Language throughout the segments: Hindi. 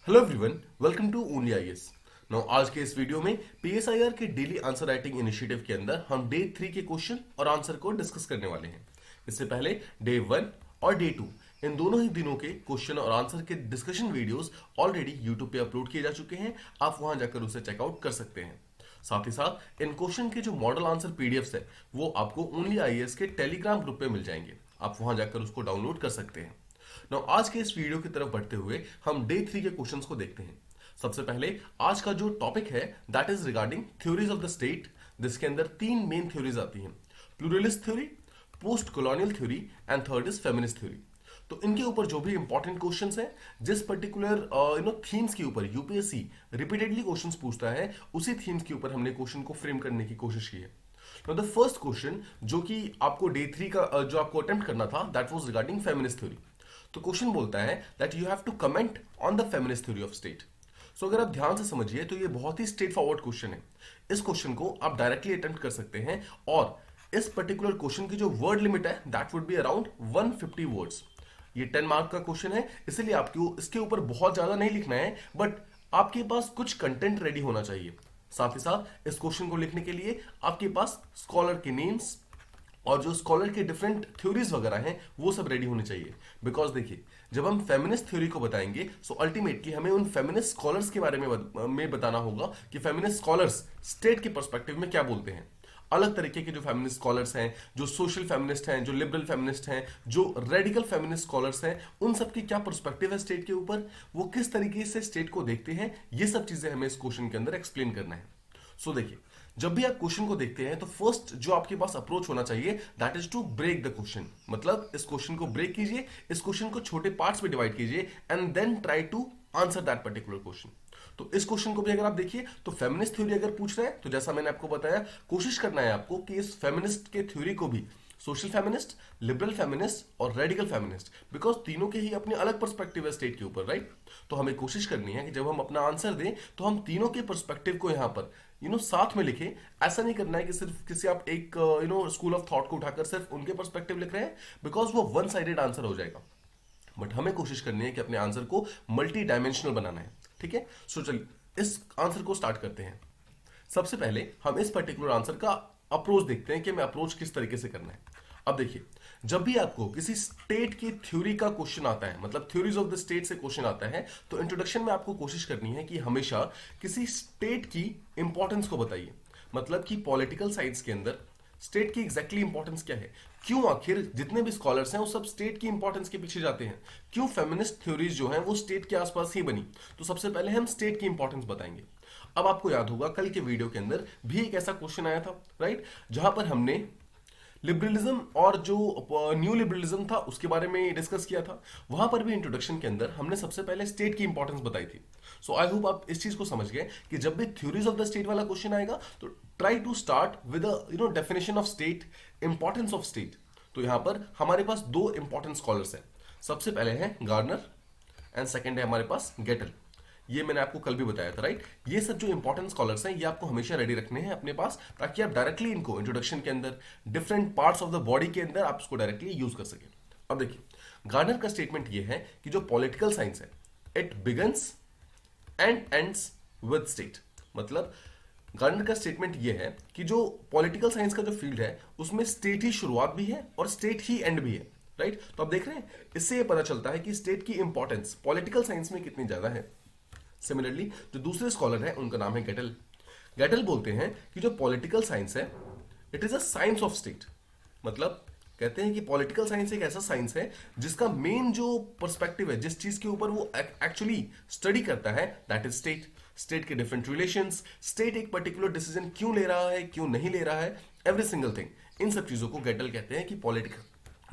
Hello everyone, welcome to only IAS. Now आज के इस वीडियो में पीएसआईआर के डेली आंसर राइटिंग इनिशिएटिव के अंदर हम डे 3 के क्वेश्चन और आंसर को डिस्कस करने वाले हैं। इससे पहले डे 1 और डे 2 इन दोनों ही दिनों के क्वेश्चन और आंसर के डिस्कशन वीडियोस ऑलरेडी यूट्यूब पे अपलोड किए जा चुके हैं। आप वहां जाकर उसे चेकआउट कर सकते हैं। साथ ही साथ इन क्वेश्चन के जो मॉडल आंसर पीडीएफ्स है वो आपको ओनली आईएएस के टेलीग्राम ग्रुप पे मिल जाएंगे। आप वहां जाकर उसको डाउनलोड कर सकते हैं। नाउ आज के इस वीडियो की तरफ बढ़ते हुए हम डे 3 के क्वेश्चंस को देखते हैं। सबसे पहले आज का जो टॉपिक है that is regarding theories of the state, जिसके अंदर तीन मेन थ्योरीज आती हैं, pluralist theory, post colonial theory and third is feminist theory. तो इनके ऊपर जो भी इंपॉर्टेंट क्वेश्चंस हैं, जिस पर्टिकुलर थीम्स के ऊपर यूपीएससी रिपीटेडली क्वेश्चंस पूछता है, उसी थीम्स के ऊपर हमने क्वेश्चन को फ्रेम करने की कोशिश की है। द फर्स्ट क्वेश्चन जो कि आपको डे 3 का जो आपको अटेम्प्ट करना था that was regarding feminist theory. तो क्वेश्चन बोलता है that you have to comment on the feminist theory of state. So अगर आप ध्यान से समझिए तो ये बहुत ही स्ट्रेट फॉरवर्ड क्वेश्चन है। इस क्वेश्चन को आप डायरेक्टली अटेम्प्ट कर सकते हैं और इस पर्टिकुलर क्वेश्चन की जो वर्ड लिमिट है that would be around 150 words. ये 10 मार्क का क्वेश्चन है, इसलिए आपको इसके ऊपर बहुत ज्यादा नहीं लिखना है, बट आपके पास कुछ कंटेंट रेडी होना चाहिए। साथ ही साथ इस क्वेश्चन को लिखने के लिए आपके पास स्कॉलर के नेम्स और जो स्कॉलर के डिफरेंट थ्योरीज वगैरह हैं वो सब रेडी होने चाहिए। बिकॉज देखिए, जब हम फेमिनिस्ट थ्योरी को बताएंगे सो अल्टीमेटली हमें उन फेमिनिस्ट स्कॉलर्स के बारे में बताना होगा कि फेमिनिस्ट स्कॉलर्स स्टेट के पर्सपेक्टिव में क्या बोलते हैं। अलग तरीके के जो फेमिनिस्ट स्कॉलर्स हैं, जो सोशल फेमिनिस्ट हैं, जो लिबरल फेमिनिस्ट हैं, जो रेडिकल फेमिनिस्ट स्कॉलर्स हैं, उन सब की क्या पर्सपेक्टिव है स्टेट के ऊपर, वो किस तरीके से स्टेट को देखते हैं, ये सब चीजें हमें इस क्वेश्चन के अंदर एक्सप्लेन करना है। सो देखिए, जब भी आप क्वेश्चन को देखते हैं तो फर्स्ट जो आपके पास अप्रोच होना चाहिए that is to break the question. मतलब इस क्वेश्चन को ब्रेक कीजिए, इस क्वेश्चन को छोटे पार्ट्स में डिवाइड कीजिए and then try to answer that particular question. तो इस क्वेश्चन को भी अगर आप देखिए तो फेमिनिस्ट थ्योरी अगर पूछ रहे हैं तो जैसा मैंने आपको बताया, कोशिश करना है आपको कि इस फेमिनिस्ट के थ्योरी को भी सोशल फेमिनिस्ट, लिबरल फेमिनिस्ट और रेडिकल फेमिनिस्ट, बिकॉज तीनों के ही अपने अलग पर्सपेक्टिव है स्टेट के ऊपर, राइट। तो हमें कोशिश करनी है कि जब हम अपना आंसर दें तो हम तीनों के पर्सपेक्टिव को यहां पर साथ में लिखें। ऐसा नहीं करना है कि सिर्फ किसी आप एक स्कूल ऑफ थॉट को उठाकर सिर्फ उनके पर्सपेक्टिव लिख रहे हैं, बिकॉज वो वन साइडेड आंसर हो जाएगा। बट हमें कोशिश करनी है कि अपने आंसर को मल्टी डायमेंशनल बनाना है। ठीक है, सो चलिए इस आंसर को स्टार्ट करते हैं। सबसे पहले हम इस पर्टिकुलर आंसर का अप्रोच देखते हैं कि हमें अप्रोच किस तरीके से करना है। अब देखिए, जब भी आपको किसी स्टेट की थ्योरी का क्वेश्चन आता है, मतलब थ्योरीज ऑफ द स्टेट से क्वेश्चन आता है, तो इंट्रोडक्शन में आपको कोशिश करनी है कि हमेशा किसी स्टेट की इंपॉर्टेंस को बताइए। मतलब कि पॉलिटिकल साइंस के अंदर स्टेट की एग्जैक्टली इंपॉर्टेंस क्या है, क्यों आखिर जितने भी स्कॉलर्स हैं वो सब स्टेट की इंपॉर्टेंस के पीछे जाते हैं, क्यों फेमिनिस्ट थ्योरीज जो हैं वो स्टेट के आसपास ही बनी। तो सबसे पहले हम स्टेट की इंपॉर्टेंस बताएंगे। अब आपको याद होगा कल के वीडियो के अंदर भी एक ऐसा क्वेश्चन आया था, राइट, जहां पर हमने लिबरलिज्म और जो न्यू लिबरलिज्म था उसके बारे में डिस्कस किया था। वहां पर भी इंट्रोडक्शन के अंदर हमने सबसे पहले स्टेट की इंपॉर्टेंस बताई थी। सो आई होप आप इस चीज को समझ गए कि जब भी थ्योरीज ऑफ द स्टेट वाला क्वेश्चन आएगा तो try to start with definition of state, importance of state. तो यहां पर हमारे पास दो इंपॉर्टेंट स्कॉलर्स हैं। सबसे पहले है गार्नर एंड सेकेंड है हमारे पास गेटल। ये मैंने आपको कल भी बताया था, राइट। ये सब जो इंपॉर्टेंट स्कॉलर्स हैं ये आपको हमेशा रेडी रखने हैं अपने पास, ताकि आप डायरेक्टली इनको इंट्रोडक्शन के अंदर, different parts of the body के अंदर आप इसको डायरेक्टली यूज कर सकें। अब देखिए, गार्नर का स्टेटमेंट ये है कि जो पॉलिटिकल साइंस है it begins and ends with state. मतलब गार्नर का स्टेटमेंट ये है कि जो पॉलिटिकल साइंस का जो फील्ड है उसमें स्टेट ही शुरुआत भी है और स्टेट ही एंड भी है, राइट। तो आप देख रहे हैं, इससे ये पता चलता है कि स्टेट की इंपॉर्टेंस पॉलिटिकल साइंस में कितनी ज्यादा है। सिमिलरली जो दूसरे स्कॉलर हैं उनका नाम है गेटल। गेटल बोलते हैं कि जो पॉलिटिकल साइंस है it is a science of state. मतलब कहते हैं कि पॉलिटिकल साइंस एक ऐसा साइंस है जिसका मेन जो पर्सपेक्टिव है, जिस चीज के ऊपर वो एक्चुअली स्टडी करता है दैट इज स्टेट। स्टेट के डिफरेंट रिलेशंस, स्टेट एक पर्टिकुलर डिसीजन क्यों ले रहा है, क्यों नहीं ले रहा है, एवरी सिंगल थिंग, इन सब चीजों को गेटल कहते हैं कि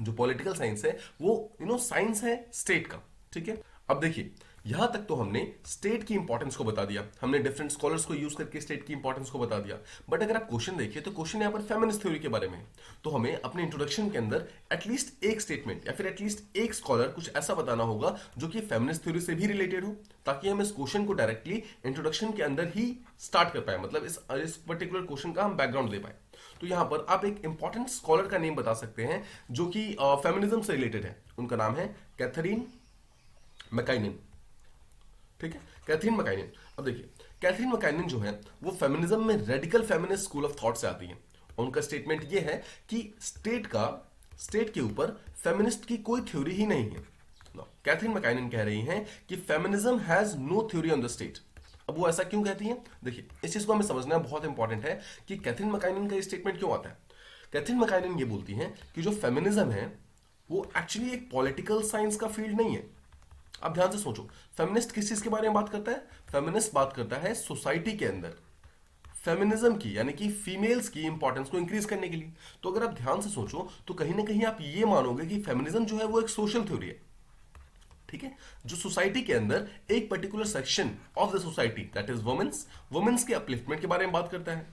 जो पॉलिटिकल साइंस है वो साइंस है स्टेट का। ठीक है, अब देखिए यहां तक तो हमने स्टेट की इंपॉर्टेंस को बता दिया, हमने डिफरेंट स्कॉलर्स को यूज करके स्टेट की इंपॉर्टेंस को बता दिया। बट अगर आप क्वेश्चन देखिए तो क्वेश्चन यहां पर फेमिनिस्ट थ्योरी के बारे में है। तो हमें अपने इंट्रोडक्शन के अंदर एटलीस्ट एक स्टेटमेंट या फिर एटलीस्ट एक स्कॉलर कुछ ऐसा बताना होगा जो कि फेमिनिस्ट थ्योरी से भी रिलेटेड हो, ताकि हम इस क्वेश्चन को डायरेक्टली इंट्रोडक्शन के अंदर ही स्टार्ट कर पाए। मतलब इस पर्टिकुलर क्वेश्चन का हम बैकग्राउंड दे पाए। तो यहां पर आप एक इंपॉर्टेंट स्कॉलर का नेम बता सकते हैं जो कि फेमिनिज्म से रिलेटेड है। उनका नाम है कैथरीन मैकाइनन। ठीक है, कैथरीन मैकाइलन। अब देखिए, कैथरीन मैकाइलन जो है वो फेमिनिज्म में radical feminist school of thought से आती है। उनका स्टेटमेंट ये है कि स्टेट के ऊपर फेमिनिस्ट की कोई थ्योरी ही नहीं है। कैथरीन मैकाइलन कह रही हैं कि feminism has no theory on the state. अब वो ऐसा क्यों कहती हैं? देखिए, इस चीज को हमें समझना बहुत इंपॉर्टेंट है कि कैथरीन मैकाइलन का ये स्टेटमेंट क्यों आता है। कैथरीन मैकाइलन ये बोलती हैं कि जो फेमिनिज्म है वो एक्चुअली एक पॉलिटिकल साइंस का फील्ड नहीं है। अब ध्यान से सोचो, फेमिनिस्ट किस चीज के बारे में बात करता है? फेमिनिस्ट बात करता है सोसाइटी के अंदर फेमिनिज्म की, यानी कि फीमेल्स की इंपॉर्टेंस को इंक्रीज करने के लिए। तो अगर आप ध्यान से सोचो तो कहीं ना कहीं आप ये मानोगे कि फेमिनिज्म जो है वो एक सोशल थ्योरी है, ठीक है, जो सोसाइटी के अंदर एक particular section of the society that is womens के अपलिफ्टमेंट के बारे में बात करता है।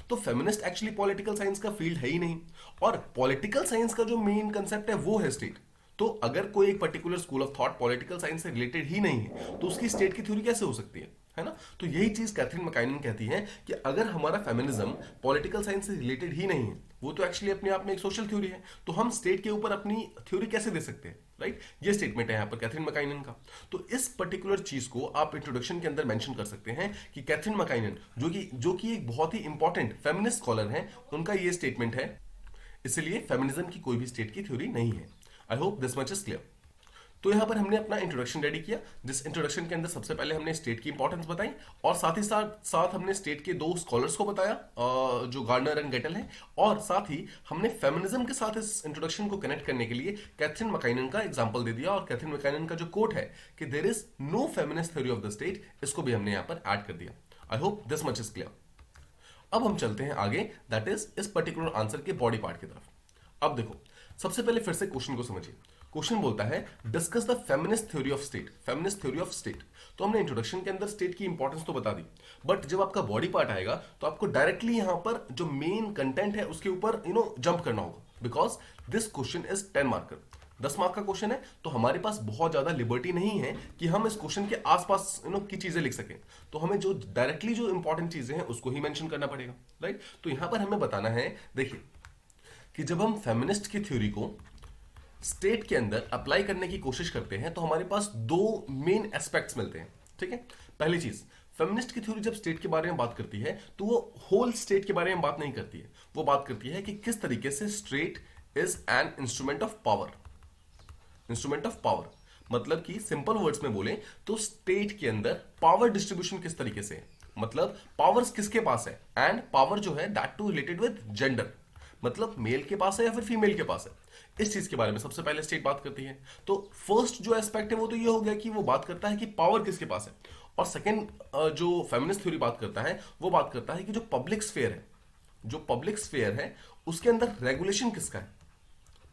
तो फेमिनिस्ट एक्चुअली पॉलिटिकल साइंस का फील्ड है ही नहीं, और पॉलिटिकल साइंस का जो मेन कंसेप्ट है वो है स्टेट। तो अगर कोई एक particular school of thought political science से रिलेटेड ही नहीं है तो उसकी स्टेट की थ्योरी कैसे हो सकती है ना? तो यही चीज कैथरीन मैकाइलन कहती है कि अगर हमारा फेमिनिज्म पॉलिटिकल साइंस से रिलेटेड ही नहीं है, वो तो एक्चुअली अपने आप में एक सोशल थ्योरी है, तो हम स्टेट के ऊपर अपनी थ्योरी कैसे दे सकते हैं, राइट? ये स्टेटमेंट है यहाँ पर कैथरीन मैकाइलन का। तो इस पर्टिकुलर चीज को आप इंट्रोडक्शन के अंदर मेंशन कर सकते हैं कि कैथरीन मैकाइलन जो कि एक बहुत ही इंपॉर्टेंट फेमिनिस्ट स्कॉलर है, उनका ये स्टेटमेंट है, इसलिए फेमिनिज्म की कोई भी स्टेट की थ्योरी नहीं है। आई hope this much is clear. तो यहां पर हमने अपना इंट्रोडक्शन रेडी किया, जिस इंट्रोडक्शन के अंदर सबसे पहले हमने स्टेट की इंपॉर्टेंस बताई, और साथ ही साथ हमने स्टेट के दो स्कॉलर्स को बताया, जो गार्डनर एंड गेटल हैं, और साथ ही हमने फेमिनिज्म के साथ इस इंट्रोडक्शन को कनेक्ट करने के लिए कैथरीन मैकाइलन का एग्जांपल दे दिया, और कैथरीन मैकाइलन का जो कोट है कि there is no feminist theory of the state, इसको भी हमने यहां पर ऐड कर दिया। I hope this much is clear. अब हम चलते हैं आगे, दैट इज इस पर्टिकुलर आंसर के बॉडी पार्ट की तरफ। अब देखो, सबसे पहले फिर से क्वेश्चन को समझिए। क्वेश्चन बोलता है discuss the feminist theory of state. Feminist theory of state, तो हमने इंट्रोडक्शन के अंदर स्टेट की इंपॉर्टेंस तो बता दी, बट जब आपका बॉडी पार्ट आएगा तो आपको डायरेक्टली यहां पर जो मेन कंटेंट है उसके ऊपर जंप करना होगा, because this question is 10 marker, 10 mark का क्वेश्चन है। तो हमारे पास बहुत ज्यादा लिबर्टी नहीं है कि हम इस क्वेश्चन के आसपास की चीजें लिख सकें, तो हमें जो डायरेक्टली जो इंपॉर्टेंट चीजें हैं उसको ही मेंशन करना पड़ेगा, राइट? तो यहां पर हमें बताना है, देखिए, कि जब हम फेमिनिस्ट की थ्योरी को स्टेट के अंदर अप्लाई करने की कोशिश करते हैं तो हमारे पास दो मेन एस्पेक्ट्स मिलते हैं, ठीक है? पहली चीज, फेमिनिस्ट की थ्योरी जब स्टेट के बारे में बात करती है तो वो होल स्टेट के बारे में बात नहीं करती है, वो बात करती है कि किस तरीके से state is an instrument of power. Instrument of power मतलब कि सिंपल वर्ड्स में बोले तो स्टेट के अंदर पावर डिस्ट्रीब्यूशन किस तरीके से है, मतलब पावर्स किसके पास है, एंड पावर जो है that to related with gender, मतलब मेल के पास है या फिर फीमेल के पास है, इस चीज के बारे में सबसे पहले स्टेट बात करती है। तो फर्स्ट जो एस्पेक्ट है वो तो ये हो गया कि वो बात करता है कि पावर किसके पास है, और सेकंड जो फेमिनिस्ट थ्योरी बात करता है वो बात करता है कि जो पब्लिक स्फेयर है उसके अंदर रेगुलेशन किसका है,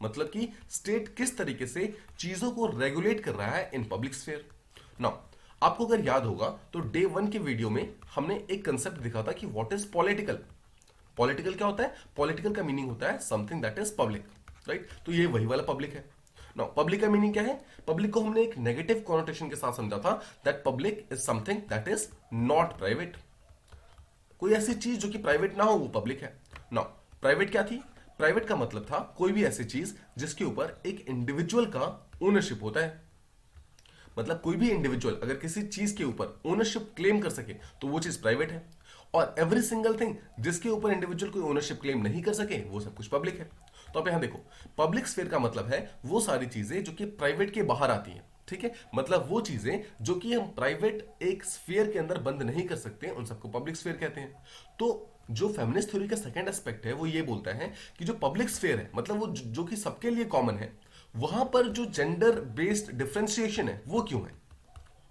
मतलब कि स्टेट किस तरीके से चीजों को रेगुलेट कर रहा है इन पब्लिक स्फेयर। नाउ आपको अगर याद होगा तो डे 1 के वीडियो में हमने एक कंसेप्ट दिखा था कि व्हाट इज पॉलिटिकल। पॉलिटिकल क्या होता है? पॉलिटिकल का मीनिंग होता है something that is public, right? तो ये वही वाला पब्लिक है। नाउ पब्लिक का मीनिंग क्या है? पब्लिक को हमने एक नेगेटिव कॉनोटेशन के साथ समझा था, that public is something that is not private. कोई ऐसी चीज जो कि प्राइवेट ना हो वो पब्लिक है। नाउ प्राइवेट क्या थी? प्राइवेट का मतलब था कोई भी ऐसी चीज जिसके ऊपर एक इंडिविजुअल का ओनरशिप होता है, मतलब कोई भी इंडिविजुअल अगर किसी चीज के ऊपर ओनरशिप क्लेम कर सके तो वो चीज प्राइवेट है, और एवरी सिंगल थिंग जिसके ऊपर इंडिविजुअल कोई ओनरशिप क्लेम नहीं कर सके वो सब कुछ पब्लिक है। तो आप यहां देखो, पब्लिक स्फीयर का मतलब है वो सारी चीजें जो कि प्राइवेट के बाहर आती हैं, ठीक है? मतलब वो चीजें जो कि हम प्राइवेट एक स्फीयर के अंदर बंद नहीं कर सकते उन सबको पब्लिक स्फीयर कहते हैं। तो जो फेमिनिस्ट थ्योरी का सेकंड एस्पेक्ट है वो ये बोलता है कि जो पब्लिक स्फीयर है, मतलब वो जो कि सबके लिए कॉमन है, वहां पर जो जेंडर बेस्ड डिफरेंशिएशन है वो क्यों है।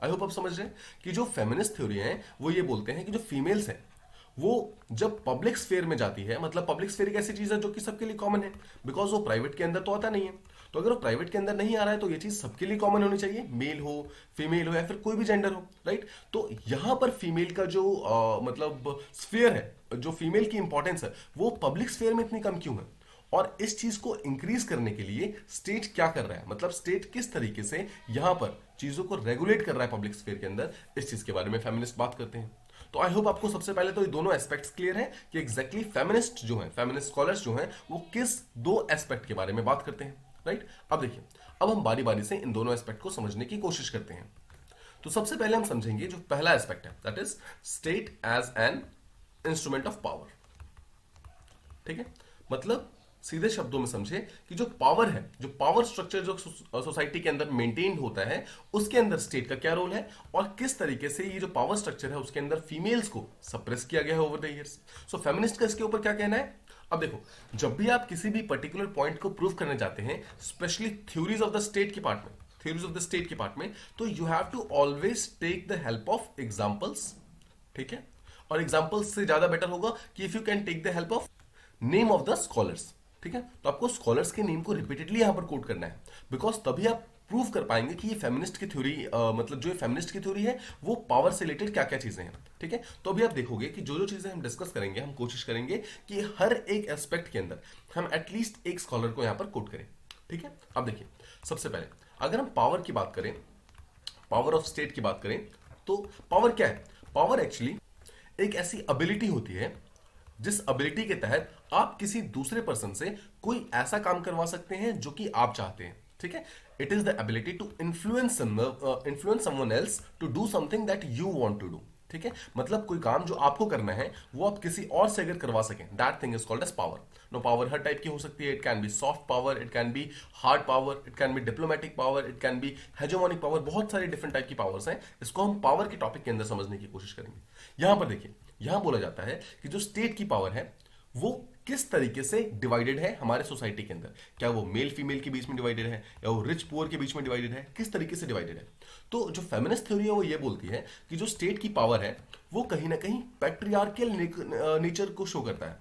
आई होप आप समझ रहे हैं कि जो फेमिनिस्ट थ्योरी है वो ये बोलते हैं कि जो फीमेल्स है वो जब पब्लिक स्फीयर में जाती है, मतलब पब्लिक स्फीयर एक ऐसी चीज है जो कि सबके लिए कॉमन है, बिकॉज वो प्राइवेट के अंदर तो आता नहीं है। तो अगर वो प्राइवेट के अंदर नहीं आ रहा है तो ये चीज सबके लिए कॉमन होनी चाहिए, मेल हो, फीमेल हो, या फिर कोई भी जेंडर हो, राइट? तो यहां पर फीमेल का जो मतलब स्फीयर है, जो फीमेल की इंपॉर्टेंस है, वो पब्लिक स्फीयर में इतनी कम क्यों है? और इस चीज को इंक्रीज करने के लिए स्टेट क्या कर रहा है, मतलब स्टेट किस तरीके से यहां पर चीजों को रेगुलेट कर रहा है पब्लिक स्फीयर के अंदर, इस चीज के बारे में फेमिनिस्ट बात करते हैं। तो आई होप आपको सबसे पहले तो ये दोनों एस्पेक्ट्स क्लियर है कि एग्जैक्टली फेमिनिस्ट जो है, फेमिनिस्ट स्कॉलर्स जो हैं, वो किस दो एस्पेक्ट के बारे में बात करते हैं, राइट? अब देखिए, अब हम बारी बारी से इन दोनों एस्पेक्ट को समझने की कोशिश करते हैं। तो सबसे पहले हम समझेंगे जो पहला एस्पेक्ट है, that is state as an instrument of power. ठीक है, मतलब सीधे शब्दों में समझे कि जो पावर है, जो पावर स्ट्रक्चर जो सोसाइटी के अंदर मेंटेन होता है, उसके अंदर स्टेट का क्या रोल है और किस तरीके से ये जो पावर स्ट्रक्चर है उसके अंदर फीमेल्स को सप्रेस किया गया है over the years. So feminist का इसके ऊपर क्या कहना है? अब देखो, जब भी आप किसी भी पर्टिकुलर पॉइंट को प्रूव करने जाते हैं, specially theories of the state के पार्ट में, थ्योरीज ऑफ द स्टेट के पार्ट में, तो you have to always take the help of examples. ठीक है, और एग्जांपल्स से ज्यादा बेटर होगा कि if you can take the help of name of the scholars. ठीक है, तो आपको स्कॉलर्स के नेम को रिपीटेडली यहां पर कोट करना है, बिकॉज तभी आप प्रूव कर पाएंगे कि ये फेमिनिस्ट की थ्योरी, मतलब जो ये फेमिनिस्ट की थ्योरी है वो पावर से रिलेटेड क्या क्या चीजें हैं। ठीक है, तो अभी आप देखोगे कि जो जो चीजें हम डिस्कस करेंगे, हम कोशिश करेंगे कि हर एक एस्पेक्ट के अंदर हम एटलीस्ट एक स्कॉलर को यहां पर कोट करें। ठीक है, अब देखिए, सबसे पहले अगर हम पावर की बात करें, पावर ऑफ स्टेट की बात करें, तो पावर क्या है? पावर एक्चुअली एक ऐसी एबिलिटी होती है जिस एबिलिटी के तहत आप किसी दूसरे पर्सन से कोई ऐसा काम करवा सकते हैं जो कि आप चाहते हैं। ठीक है, it is the ability to influence someone else to do something that you want to do. ठीक है, मतलब कोई काम जो आपको करना है वो आप किसी और से अगर करवा सकें, that thing is called as power. No, power हर टाइप की हो सकती है। It can be soft power, it can be hard power, it can be diplomatic power, it can be hegemonic power. बहुत सारे डिफरेंट टाइप की पावर्स हैं। इसको हम पावर के टॉपिक के अंदर समझने की कोशिश करेंगे। यहां पर देखिए, यहां बोला जाता है कि जो स्टेट की पावर है वो किस तरीके से डिवाइडेड है हमारे सोसाइटी के अंदर। क्या वो मेल फीमेल के बीच में डिवाइडेड है या वो रिच पुअर के बीच में डिवाइडेड है, किस तरीके से डिवाइडेड है? तो जो फेमिनिस्ट थ्योरी है वो ये बोलती है कि जो स्टेट की पावर है वो कहीं ना कहीं पैट्रियार्कल नेचर को शो करता है,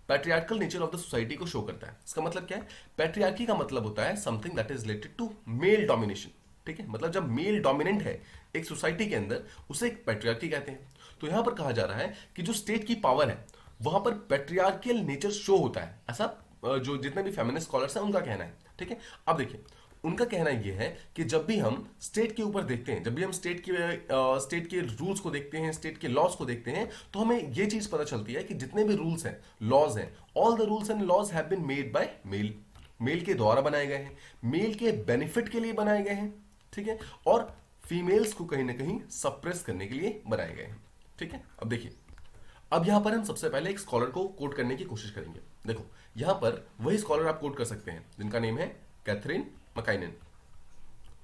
patriarchal nature of the society को शो करता है। इसका मतलब क्या है? पैट्रियार्की का मतलब होता है something that is related to male domination. ठीक है, मतलब जब मेल डोमिनेंट है एक सोसाइटी के अंदर, उसे एक पैट्रियार्की कहते हैं। तो यहां पर कहा जा रहा है कि जो स्टेट की पावर है वहां पर पैट्रियार्कियल नेचर शो होता है, ऐसा जो जितने भी फेमिनिस्ट स्कॉलर्स हैं उनका कहना है। ठीक है, अब देखिए, उनका कहना यह है कि जब भी हम स्टेट के ऊपर देखते हैं, जब भी हम स्टेट के रूल्स को देखते हैं, स्टेट के लॉज को देखते हैं, तो हमें यह चीज पता चलती है कि जितने भी रूल्स हैं, लॉज हैं, all the rules and laws have been made by male. Male के द्वारा बनाए गए हैं, मेल के बेनिफिट के लिए बनाए गए हैं। ठीक है, और फीमेल्स को कहीं ना कहीं सप्रेस करने के लिए बनाए गए हैं। ठीक है, अब देखिए, अब यहां पर हम सबसे पहले एक स्कॉलर को कोट करने की कोशिश करेंगे। देखो, यहां पर वही स्कॉलर आप कोट कर सकते हैं जिनका नेम है कैथरीन मकाइनेन।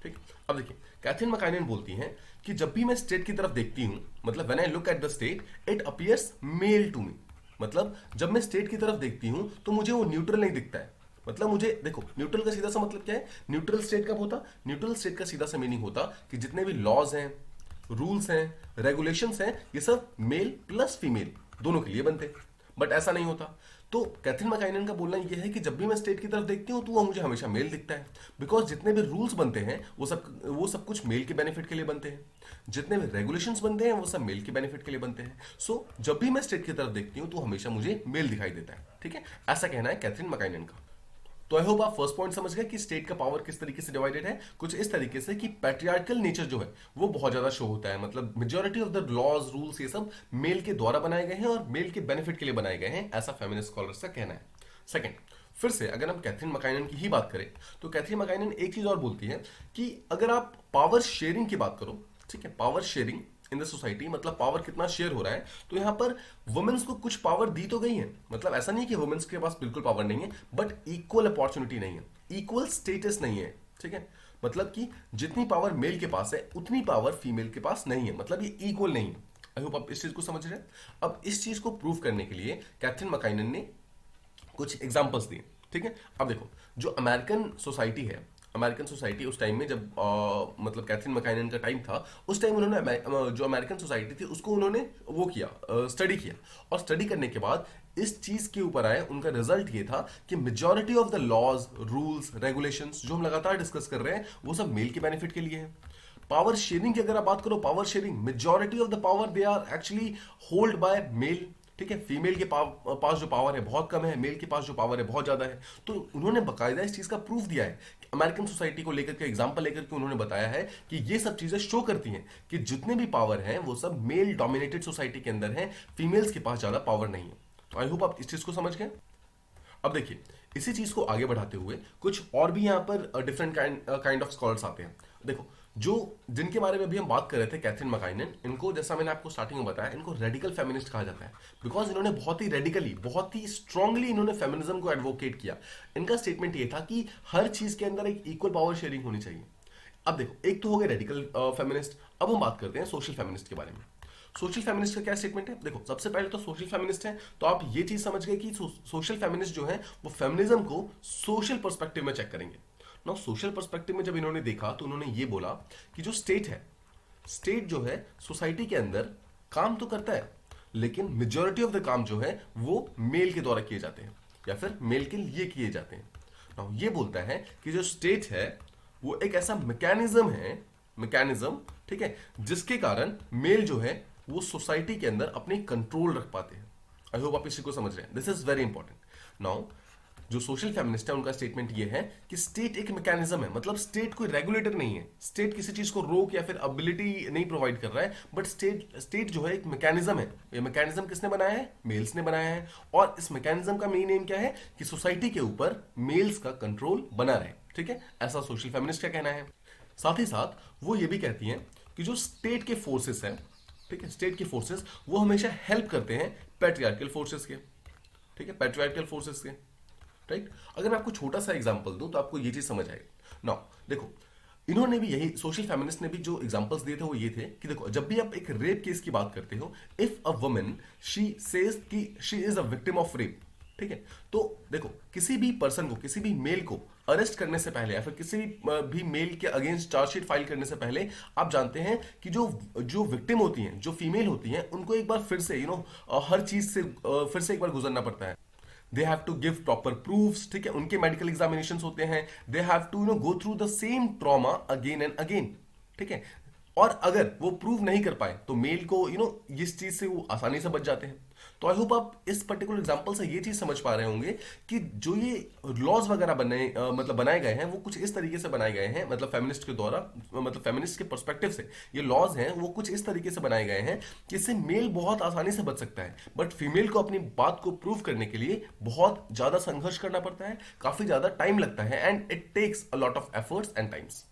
ठीक, अब देखिए, कैथरीन मकाइनेन बोलती हैं कि जब भी मैं स्टेट की तरफ देखती हूं, मतलब when I look at the state it appears male to me. मतलब जब मैं स्टेट की तरफ देखती हूं तो मुझे वो न्यूट्रल नहीं दिखता है। मतलब मुझे देखो, न्यूट्रल का सीधा सा मतलब क्या है? न्यूट्रल स्टेट कब होता? न्यूट्रल स्टेट का सीधा सा मीनिंग होता कि जितने भी लॉज हैं, रूल्स हैं, रेगुलेशंस हैं, ये सब मेल प्लस फीमेल दोनों के लिए बनते हैं। बट ऐसा नहीं होता। तो कैथरीन मकाइनेन का बोलना यह है कि जब भी मैं स्टेट की तरफ देखती हूं तो वो मुझे हमेशा मेल दिखता है, बिकॉज जितने भी रूल्स बनते हैं वो सब कुछ मेल के बेनिफिट के लिए बनते हैं, जितने भी रेगुलेशंस बनते हैं वो सब मेल के बेनिफिट के लिए बनते हैं। सो जब भी मैं स्टेट की तरफ देखती हूं तो हमेशा मुझे मेल दिखाई देता है। ठीक है, ऐसा कहना है कैथरीन मकाइनेन का। तो आई होप आप फर्स्ट पॉइंट समझ गए कि स्टेट का पावर किस तरीके से डिवाइडेड है। कुछ इस तरीके से कि पैट्रियार्कल नेचर जो है वो बहुत ज्यादा शो होता है, मतलब majority of the laws rules ये सब मेल के द्वारा बनाए गए हैं और मेल के बेनिफिट के लिए बनाए गए हैं, ऐसा फेमिनिस्ट स्कॉलर्स का कहना है। सेकंड, फिर से अगर हम कैथरीन मकाइनेन की ही बात करें तो कैथरीन मकाइनेन एक चीज और बोलती है कि अगर आप पावर शेयरिंग की बात करो, ठीक है, power sharing in the society, मतलब पावर कितना शेयर हो रहा है, तो यहां पर वुमेन्स को कुछ पावर दी तो गई है। मतलब ऐसा नहीं कि वुमेन्स के पास बिल्कुल पावर नहीं है, बट इक्वल अपॉर्चुनिटी नहीं है, इक्वल स्टेटस नहीं है। ठीक है, मतलब कि जितनी पावर मेल के पास है उतनी पावर फीमेल के पास नहीं है, मतलब ये इक्वल नहीं है। आई होप आप इस चीज को समझ रहे हैं। अब इस चीज को प्रूव करने के लिए कैथरीन मकाइनेन ने कुछ एग्जांपल्स दिए। ठीक है, अब देखो, जो अमेरिकन सोसाइटी है, अमेरिकन सोसाइटी उस टाइम में जब मतलब कैथरीन मकाइनेन का टाइम था, उस टाइम उन्होंने जो अमेरिकन सोसाइटी थी उसको उन्होंने वो किया, स्टडी किया, और स्टडी करने के बाद इस चीज के ऊपर आए, उनका रिजल्ट ये था कि majority of the laws, rules, regulations जो हम लगातार डिस्कस कर रहे हैं वो सब मेल के बेनिफिट के लिए है। पावर शेयरिंग की अगर आप बात करो, power sharing, majority of the power they are actually hold by male. ठीक है, फीमेल के पास जो पावर है बहुत कम है, मेल के पास जो पावर है बहुत ज्यादा है। तो उन्होंने बकायदा इस चीज का प्रूफ दिया है, अमेरिकन सोसाइटी को लेकर के एग्जांपल लेकर के उन्होंने बताया है कि ये सब चीजें शो करती हैं कि जितने भी पावर हैं वो सब मेल डोमिनेटेड सोसाइटी के अंदर हैं, फीमेल्स के पास ज्यादा पावर नहीं है। तो आई होप आप इस चीज को समझ गए। अब देखिए, इसी चीज को आगे बढ़ाते हुए कुछ और भी यहां पर डिफरेंट काइंड ऑफ स्कॉलर्स आते हैं। देखो, जो जिनके बारे में भी हम बात कर रहे थे, कैथरीन मकाइनन, इनको जैसा मैंने आपको स्टार्टिंग में बताया, इनको रेडिकल फेमिनिस्ट कहा जाता है बिकॉज इन्होंने बहुत ही रेडिकली, बहुत ही स्ट्रांगली इन्होंने फेमिनिज्म को एडवोकेट किया। इनका स्टेटमेंट ये था कि हर चीज के अंदर एक इक्वल पावर शेयरिंग होनी चाहिए। अब देखो, एक तो हो गया रेडिकल फेमिनिस्ट, अब हम बात करते हैं सोशल फेमिनिस्ट के बारे में। सोशल फेमिनिस्ट का क्या स्टेटमेंट है? देखो, सबसे पहले तो सोशल फेमिनिस्ट है तो आप ये चीज समझ गए कि सोशल फेमिनिस्ट जो है वो फेमिनिज्म को सोशल पर्सपेक्टिव में चेक करेंगे ना। सोशल पर्सपेक्टिव में जब इन्होंने देखा तो उन्होंने ये बोला कि जो स्टेट है, स्टेट जो है सोसाइटी के अंदर काम तो करता है, लेकिन मेजॉरिटी ऑफ द काम जो है वो मेल के द्वारा किए जाते हैं या फिर मेल के लिए किए जाते हैं। ना ये बोलता है कि जो स्टेट है वो एक ऐसा मैकेनिज्म है, मैकेनिज्म, ठीक है, जिसके कारण मेल जो है वो सोसाइटी के अंदर अपनी कंट्रोल रख पाते हैं। आई होप आप इसी को समझ रहे हैं। This is very important. Now जो सोशल फेमिनिस्ट है उनका स्टेटमेंट ये है कि स्टेट एक मैकेनिज्म है, मतलब स्टेट कोई रेगुलेटर नहीं है, स्टेट किसी चीज को रोक या फिर एबिलिटी नहीं प्रोवाइड कर रहा है, बट स्टेट जो है एक मैकेनिज्म है। ये मैकेनिज्म किसने बनाया है? मेल्स ने बनाया है। और इस मैकेनिज्म का मेन एम क्या है कि सोसाइटी के ऊपर मेल्स का कंट्रोल बना रहे, ठीक है, ऐसा सोशल फेमिनिस्ट का कहना है। साथ ही साथ वो ये भी कहती हैं कि जो स्टेट के फोर्सेस हैं, ठीक है, स्टेट के फोर्सेस वो हमेशा हेल्प करते हैं पैट्रियार्कल फोर्सेस के, ठीक है, पैट्रियार्कल फोर्सेस के, राइट। अगर मैं आपको छोटा सा एग्जांपल दूं तो आपको ये चीज समझ आएगी। नाउ देखो, इन्होंने भी यही, सोशल फेमिनिस्ट ने भी जो एग्जांपल्स दिए थे वो ये थे कि देखो, जब भी आप एक रेप केस की बात करते हो, if a woman she says कि she is a victim of rape, ठीक है, तो देखो किसी भी पर्सन को, किसी भी मेल को अरेस्ट करने से पहले या फिर किसी भी मेल के अगेंस्ट चार्जशीट फाइल करने से पहले आप जानते हैं कि जो जो विक्टिम होती हैं, जो फीमेल होती हैं, उनको एक बार फिर से हर चीज से फिर से एक बार गुजरना पड़ता है। They have to give proper proofs, ठीक है, उनके मेडिकल एग्जामिनेशंस होते हैं, they have to go through the same trauma again and again, ठीक है। और अगर वो प्रूव नहीं कर पाए तो मेल को इस चीज से वो आसानी से बच जाते हैं। तो आई होप आप इस पर्टिकुलर एग्जांपल से ये चीज समझ पा रहे होंगे कि जो ये लॉज वगैरह मतलब बनाए गए हैं वो कुछ इस तरीके से बनाए गए हैं, मतलब फेमिनिस्ट के द्वारा, मतलब फेमिनिस्ट के पर्सपेक्टिव से ये लॉज हैं वो कुछ इस तरीके से बनाए गए हैं कि इससे मेल बहुत आसानी से बच सकता है, बट फीमेल को अपनी बात को प्रूव करने के लिए बहुत ज्यादा संघर्ष करना पड़ता है, काफी ज्यादा टाइम लगता है, and it takes a lot of efforts and times.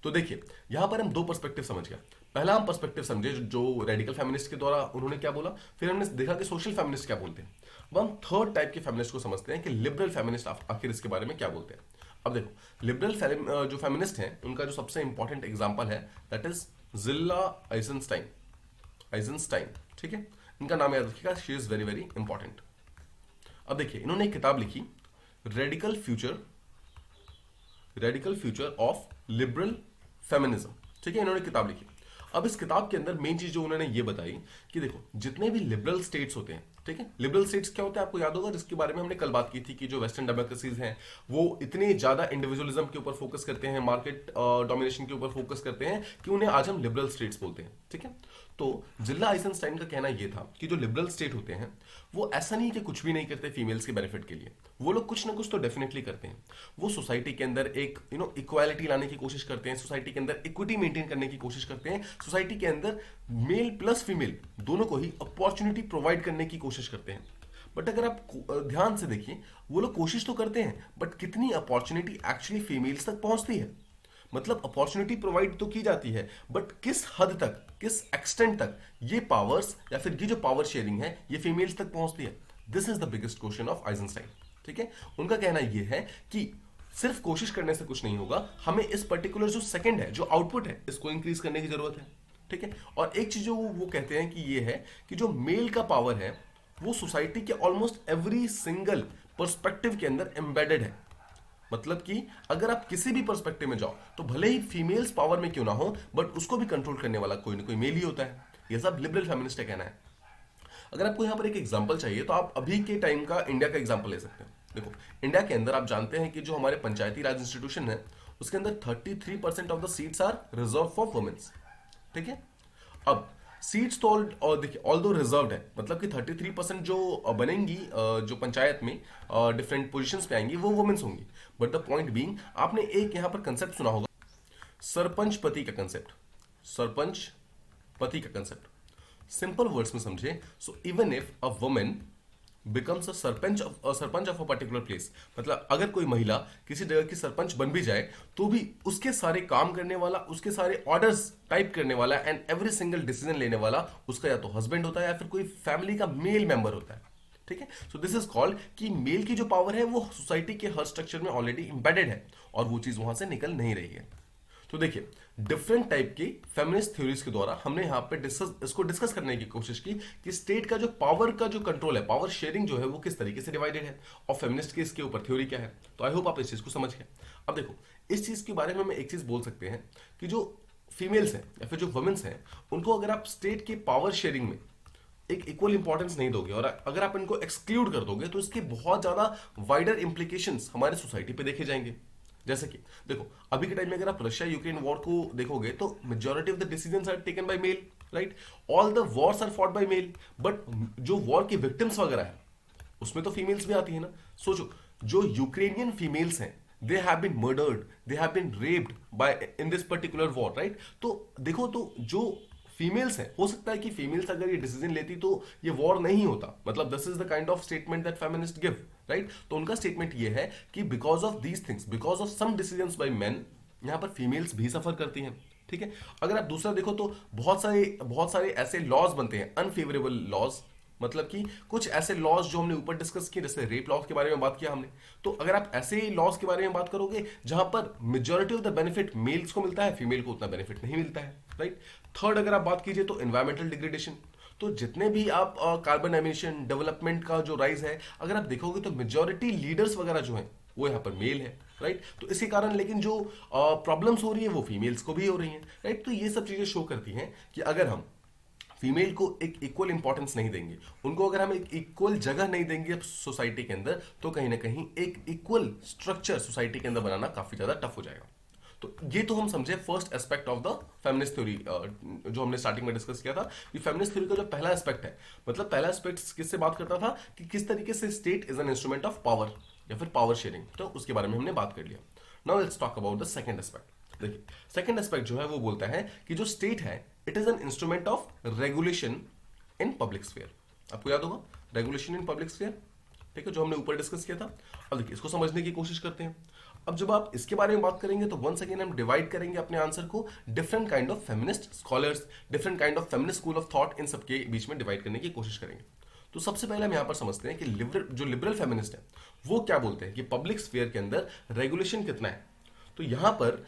तो देखिए, यहां पर हम दो पर्सपेक्टिव समझ गए। पहला हम पर्सपेक्टिव समझे जो रेडिकल फेमिनिस्ट के द्वारा उन्होंने क्या बोला, फिर हमने देखा कि सोशल फेमिनिस्ट क्या बोलते हैं। अब हम थर्ड टाइप के फेमिनिस्ट को समझते हैं कि लिबरल फेमिनिस्ट आखिर इसके बारे में क्या बोलते हैं। अब देखो, लिबरल जो फेमिनिस्ट हैं उनका जो सबसे इंपॉर्टेंट एग्जाम्पल है दैट इज जिल्ला आइजनस्टाइन, आइजनस्टाइन, ठीक है, इनका नाम याद रखिएगा, she is very very important. अब देखिए, इन्होंने एक किताब लिखी, radical future, radical future of liberal feminism, ठीक है, इन्होंने किताब लिखी। अब इस किताब के अंदर मेन चीज जो उन्होंने ये बताई कि देखो, जितने भी लिबरल स्टेट्स होते हैं, ठीक है, लिबरल स्टेट्स क्या होता है आपको याद होगा, जिसके बारे में हमने कल बात की थी कि जो वेस्टर्न डेमोक्रेसीज हैं वो इतने ज्यादा इंडिविजुअलिज्म के ऊपर फोकस करते हैं, मार्केट डोमिनेशन के ऊपर फोकस करते हैं कि उन्हें आज हम लिबरल स्टेट्स बोलते हैं, ठीक है। तो जिल्ला आइजनस्टाइन का कहना यह था कि जो लिबरल स्टेट होते हैं वो ऐसा नहीं कि कुछ भी नहीं करते फीमेल्स के बेनिफिट के लिए, वो लोग कुछ ना कुछ तो डेफिनेटली करते हैं। वो सोसाइटी के अंदर एक इक्वालिटी लाने की कोशिश करते हैं, सोसाइटी के अंदर इक्विटी मेंटेन करने की कोशिश करते हैं, सोसाइटी के अंदर मेल प्लस फीमेल दोनों को ही अपॉर्चुनिटी प्रोवाइड करने की कोशिश करते हैं। बट अगर आप ध्यान से देखिए, वो लोग कोशिश तो करते हैं, बट कितनी अपॉर्चुनिटी एक्चुअली फीमेल्स तक पहुंचती है? मतलब अपॉर्चुनिटी प्रोवाइड तो की जाती है, बट किस हद तक, किस एक्सटेंट तक ये पावर्स या फिर ये जो पावर शेयरिंग है ये फीमेल्स तक पहुंचती है? This is the biggest question of Eisenstein, ठीक है। उनका कहना यह है कि सिर्फ कोशिश करने से कुछ नहीं होगा, हमें इस पर्टिकुलर जो सेकंड है, जो आउटपुट है, इसको इंक्रीज करने की जरूरत है, ठीक है। और एक चीज जो वो कहते हैं कि ये है कि जो मेल का पावर है वो सोसाइटी के ऑलमोस्ट एवरी सिंगल पर्सपेक्टिव के अंदर एम्बेडेड है। मतलब कि अगर आप किसी भी पर्सपेक्टिव में जाओ तो भले ही फीमेल्स पावर में क्यों ना हो, बट उसको भी कंट्रोल करने वाला कोई ना कोई मेल ही होता है। ये सब लिबरल फेमिनिस्ट का कहना है। अगर आपको यहां पर एक एग्जांपल चाहिए तो आप अभी के टाइम का इंडिया का एग्जांपल ले सकते हैं। देखो, इंडिया के अंदर आप जानते हैं कि जो हमारे पंचायती राज इंस्टीट्यूशन है उसके अंदर 33% of the seats are reserve for womens, ठीक है। अब सीट्स तो और देखिए ऑल दो रिजर्व्ड है, मतलब कि 33% जो बनेंगी जो पंचायत में डिफरेंट पोजीशंस पे आएंगी वो वुमेन्स होंगी। बट द पॉइंट बीइंग, आपने एक यहां पर कंसेप्ट सुना होगा, सरपंच पति का कंसेप्ट, सरपंच पति का कंसेप्ट। सिंपल वर्ड्स में समझे, so even if a women becomes a sarpanch of a particular place, मतलब अगर कोई महिला किसी जगह की सरपंच बन भी जाए तो भी उसके सारे काम करने वाला, उसके सारे ऑर्डर्स टाइप करने वाला एंड एवरी सिंगल डिसीजन लेने वाला उसका या तो हस्बैंड होता है या फिर कोई फैमिली का मेल मेंबर होता है। ठीक है, सो दिस इज कॉल्ड कि मेल की जो पावर है वो सोसाइटी के हर स्ट्रक्चर में ऑलरेडी इंबेडेड है और वो चीज वहां से निकल नहीं रही है। तो देखिए, डिफरेंट टाइप की फेमिनिस्ट थ्योरीज के द्वारा हमने यहाँ पे इसको डिस्कस करने की कोशिश की कि स्टेट का जो पावर का जो कंट्रोल है, पावर शेयरिंग जो है वो किस तरीके से डिवाइडेड है और फेमिनिस्ट के इसके ऊपर थ्योरी क्या है। तो आई होप आप इस चीज को समझ गए। अब देखो, इस चीज के बारे में हम एक चीज बोल सकते हैं कि जो फीमेल्स हैं या फिर जो वुमेन्स हैं, उनको अगर आप स्टेट के पावर शेयरिंग में एक इक्वल इंपॉर्टेंस नहीं दोगे और अगर आप इनको एक्सक्लूड कर दोगे तो इसके बहुत ज्यादा वाइडर इंप्लीकेशंस हमारे सोसाइटी पे देखे जाएंगे। जैसे कि देखो, अभी के टाइम में अगर आप रशिया यूक्रेन वॉर को देखोगे तो majority of the decisions are taken by male, right. All the wars are fought by male, but जो वॉर की विक्टिम्स वगैरह है उसमें तो फीमेल्स भी आती है ना। सोचो, जो यूक्रेनियन फीमेल्स हैं, they have been murdered, they have been raped by in this particular war, right. तो देखो, तो जो फीमेल्स है, हो सकता है कि फीमेल्स अगर ये डिसीजन लेती तो ये वॉर नहीं होता, मतलब this is the kind of statement that feminist give, right. तो उनका स्टेटमेंट ये है कि because of these things, because of some decisions by men, यहां पर फीमेल्स भी सफर करती हैं। ठीक है, अगर आप दूसरा देखो तो बहुत सारे ऐसे लॉज बनते हैं, अनफेवरेबल लॉज, मतलब कि कुछ ऐसे लॉज जो हमने ऊपर डिस्कस किए, जैसे रेप लॉज के बारे में बात किया हमने। तो अगर आप ऐसे लॉज के बारे में बात करोगे जहां पर majority of the benefit males को मिलता है, फीमेल को उतना बेनिफिट नहीं मिलता है, राइट। थर्ड, अगर आप बात कीजिए तो एनवायरमेंटल डिग्रेडेशन, तो जितने भी आप कार्बन एमिशन, डेवलपमेंट का जो राइज है, अगर आप देखोगे तो मेजॉरिटी लीडर्स वगैरह जो हैं वो यहाँ पर मेल है, राइट। तो इसी कारण लेकिन जो प्रॉब्लम्स हो रही है वो फीमेल्स को भी हो रही हैं, राइट। तो ये सब चीजें शो करती हैं कि अगर हम फीमेल को एक इक्वल इंपॉर्टेंस नहीं देंगे, उनको अगर हम एक इक्वल जगह नहीं देंगे सोसाइटी के अंदर, तो कहीं ना कहीं एक इक्वल स्ट्रक्चर सोसाइटी के अंदर बनाना काफी ज्यादा टफ हो जाएगा। तो ये तो हम समझे first aspect of the feminist theory, जो हमने स्टार्टिंग में डिस्कस किया था कि फेमिनिस्ट थ्योरी का जो पहला एस्पेक्ट है, मतलब पहला एस्पेक्ट किससे बात करता था कि किस तरीके से state is an instrument of power या फिर पावर शेयरिंग, तो उसके बारे में हमने बात कर लिया। Now let's talk about the second aspect. देखिए, सेकंड एस्पेक्ट जो है वो बोलता है कि जो स्टेट है, it is an instrument of regulation in public sphere. आपको याद होगा रेगुलेशन इन पब्लिक स्फीयर, ठीक है, जो हमने ऊपर डिस्कस किया था। अब देखिए, इसको समझने की कोशिश करते हैं। अब जब आप इसके बारे में बात करेंगे तो वंस अगेन हम डिवाइड करेंगे अपने आंसर को different kind of feminist scholars, different kind of feminist school of thought, इन सबके बीच में डिवाइड करने की कोशिश करेंगे। तो सबसे पहले हम यहां पर समझते हैं कि लिबरल फेमिनिस्ट है वो क्या बोलते हैं कि पब्लिक स्फीयर के अंदर रेगुलेशन कितना है। तो यहां पर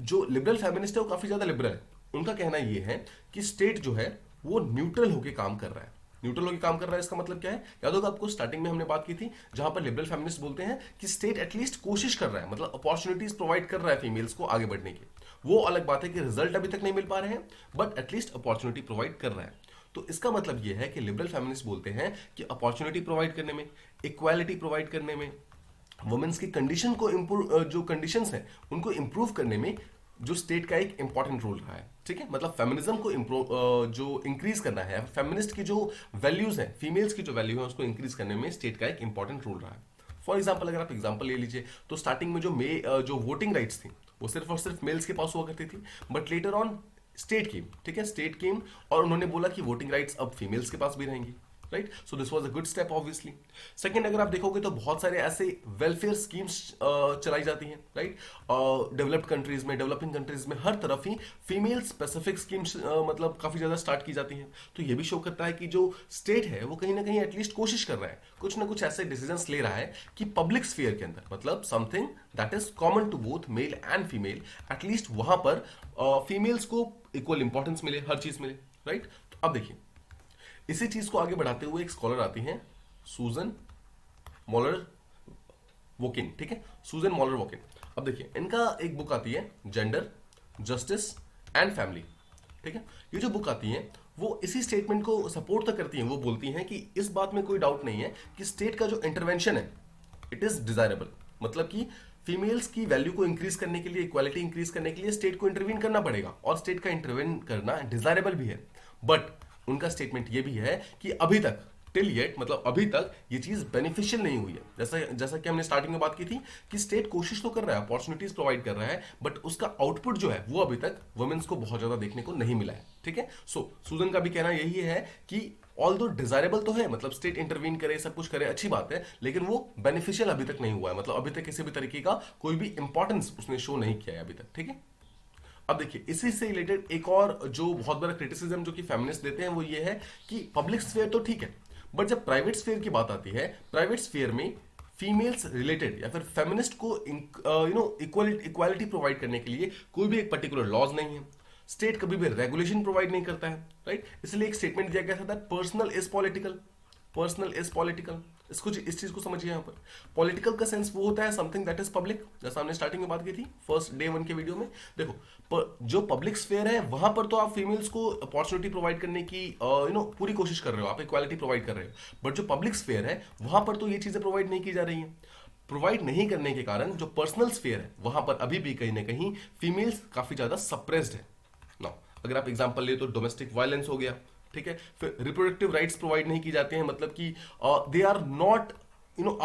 जो लिबरल फेमिनिस्ट है वो काफी ज्यादा लिबरल है। उनका कहना यह है कि स्टेट जो है वो न्यूट्रल होकर काम कर रहा है। न्यूट्रल होकर काम कर रहा है, इसका मतलब क्या है, याद होगा आपको स्टार्टिंग में हमने बात की थी, जहां पर लिबरल फेमिनिस्ट बोलते हैं कि स्टेट एटलीस्ट कोशिश कर रहा है, मतलब अपॉर्चुनिटीज प्रोवाइड कर रहा है फीमेल्स को आगे बढ़ने की। वो अलग बात है कि रिजल्ट अभी तक नहीं मिल पा रहे हैं, बट एटलीस्ट अपॉर्चुनिटी प्रोवाइड कर रहा है। तो इसका मतलब यह है कि लिबरल फेमिनिस्ट बोलते हैं कि अपॉर्चुनिटी प्रोवाइड करने में, इक्वालिटी प्रोवाइड करने में, वुमेन्स की कंडीशन को इंप्रूव, जो कंडीशंस हैं उनको इंप्रूव करने में जो स्टेट का एक इंपॉर्टेंट रोल रहा है। ठीक है, मतलब फेमिनिज्म को जो इंक्रीज करना है, फेमिनिस्ट की जो वैल्यूज है, फीमेल्स की जो वैल्यू है उसको इंक्रीज करने में स्टेट का एक इंपॉर्टेंट रोल रहा है। फॉर एग्जाम्पल, अगर आप एग्जाम्पल ले लीजिए तो स्टार्टिंग में जो वोटिंग राइट्स थी वो सिर्फ और सिर्फ मेल्स के पास हुआ करती थी, बट लेटर ऑन स्टेट केम, ठीक है, स्टेट केम और उन्होंने बोला कि वोटिंग राइट्स अब फीमेल्स के पास भी रहेंगी, right. So this was a good step obviously. Second, अगर आप देखोगे तो बहुत सारे ऐसे वेलफेयर स्कीम्स चलाई जाती हैं, राइट। डेवलप्ड कंट्रीज में, डेवलपिंग कंट्रीज में हर तरफ ही फीमेल स्पेसिफिक स्कीम्स मतलब काफी ज्यादा स्टार्ट की जाती हैं। तो ये भी शो करता है कि जो स्टेट है वो कहीं ना कहीं एटलीस्ट कोशिश कर रहा है, कुछ ना कुछ ऐसे डिसीजंस ले रहा है कि पब्लिक स्फीयर के अंदर, मतलब something that is common to both male and female, at least वहां पर फीमेल्स को इक्वल इंपॉर्टेंस मिले, हर चीज मिले, राइट। तो अब देखिए, इसी चीज को आगे बढ़ाते हुए एक स्कॉलर आती हैं, सूजन मॉलर वोकिन, ठीक है, सूजन मॉलर वोकिन। अब देखिए, इनका एक बुक आती है जेंडर, जस्टिस एंड फैमिली, ठीक है। ये जो बुक आती है वो इसी स्टेटमेंट को सपोर्ट तो करती हैं। वो बोलती हैं कि इस बात में कोई डाउट नहीं है कि स्टेट का जो इंटरवेंशन है इट इज डिजायरेबल, मतलब कि फीमेल्स की वैल्यू को इंक्रीज करने के लिए, इक्वालिटी इंक्रीज करने के लिए स्टेट को इंटरवीन करना पड़ेगा और स्टेट का इंटरवीन करना डिजायरेबल भी है। बट उनका स्टेटमेंट ये भी है कि अभी तक टिल येट, मतलब अभी तक ये चीज बेनिफिशियल नहीं हुई है। जैसा कि हमने स्टार्टिंग में बात की थी कि स्टेट कोशिश तो कर रहा है, अपॉर्चुनिटीज प्रोवाइड कर रहा है, बट उसका आउटपुट जो है वो अभी तक वुमेन्स को बहुत ज्यादा देखने को नहीं मिला है, ठीक है। सो सूजन का भी कहना यही है कि ऑल्दो डिजायरेबल तो है, मतलब स्टेट इंटरवीन करे, सब कुछ करे, अच्छी बात है, लेकिन वो बेनिफिशियल अभी तक नहीं हुआ है, मतलब अभी तक किसी भी तरीके का कोई भी इंपॉर्टेंस उसने शो नहीं किया है अभी तक, ठीक है। अब देखिए इसी से रिलेटेड एक और जो बहुत बड़ा क्रिटिसिज्म जो कि फेमिनिस्ट देते हैं वो ये है कि पब्लिक स्फीयर तो ठीक है, बट जब प्राइवेट स्फीयर की बात आती है, प्राइवेट स्फीयर में फीमेल्स रिलेटेड या फिर फेमिनिस्ट को इक्वालिटी प्रोवाइड करने के लिए कोई भी एक पर्टिकुलर लॉज नहीं है, स्टेट कभी भी रेगुलेशन प्रोवाइड नहीं करता है, राइट। इसलिए एक स्टेटमेंट दिया गया था that personal is political, personal is political. इसको इस चीज को समझिए, यहां पर पॉलिटिकल का सेंस वो होता है समथिंग दैट इज पब्लिक, जैसा हमने स्टार्टिंग में बात की थी फर्स्ट डे 1 के वीडियो में। देखो जो पब्लिक स्फेयर है वहां पर तो आप फीमेल्स को अपॉर्चुनिटी प्रोवाइड करने की पूरी कोशिश कर रहे हो, आप इक्वालिटी प्रोवाइड कर रहे हो, बट जो पब्लिक स्फेयर है वहां पर तो ये चीजें प्रोवाइड नहीं की जा रही है। प्रोवाइड नहीं करने के कारण जो पर्सनल स्फेयर है वहां पर अभी भी कहीं ना कहीं फीमेल्स काफी ज्यादा सप्रेस्ड है। नाउ अगर आप एग्जांपल ले तो डोमेस्टिक वायलेंस हो गया, ठीक है, फिर रिप्रोडक्टिव राइट्स प्रोवाइड नहीं की जाते हैं, मतलब कि they are not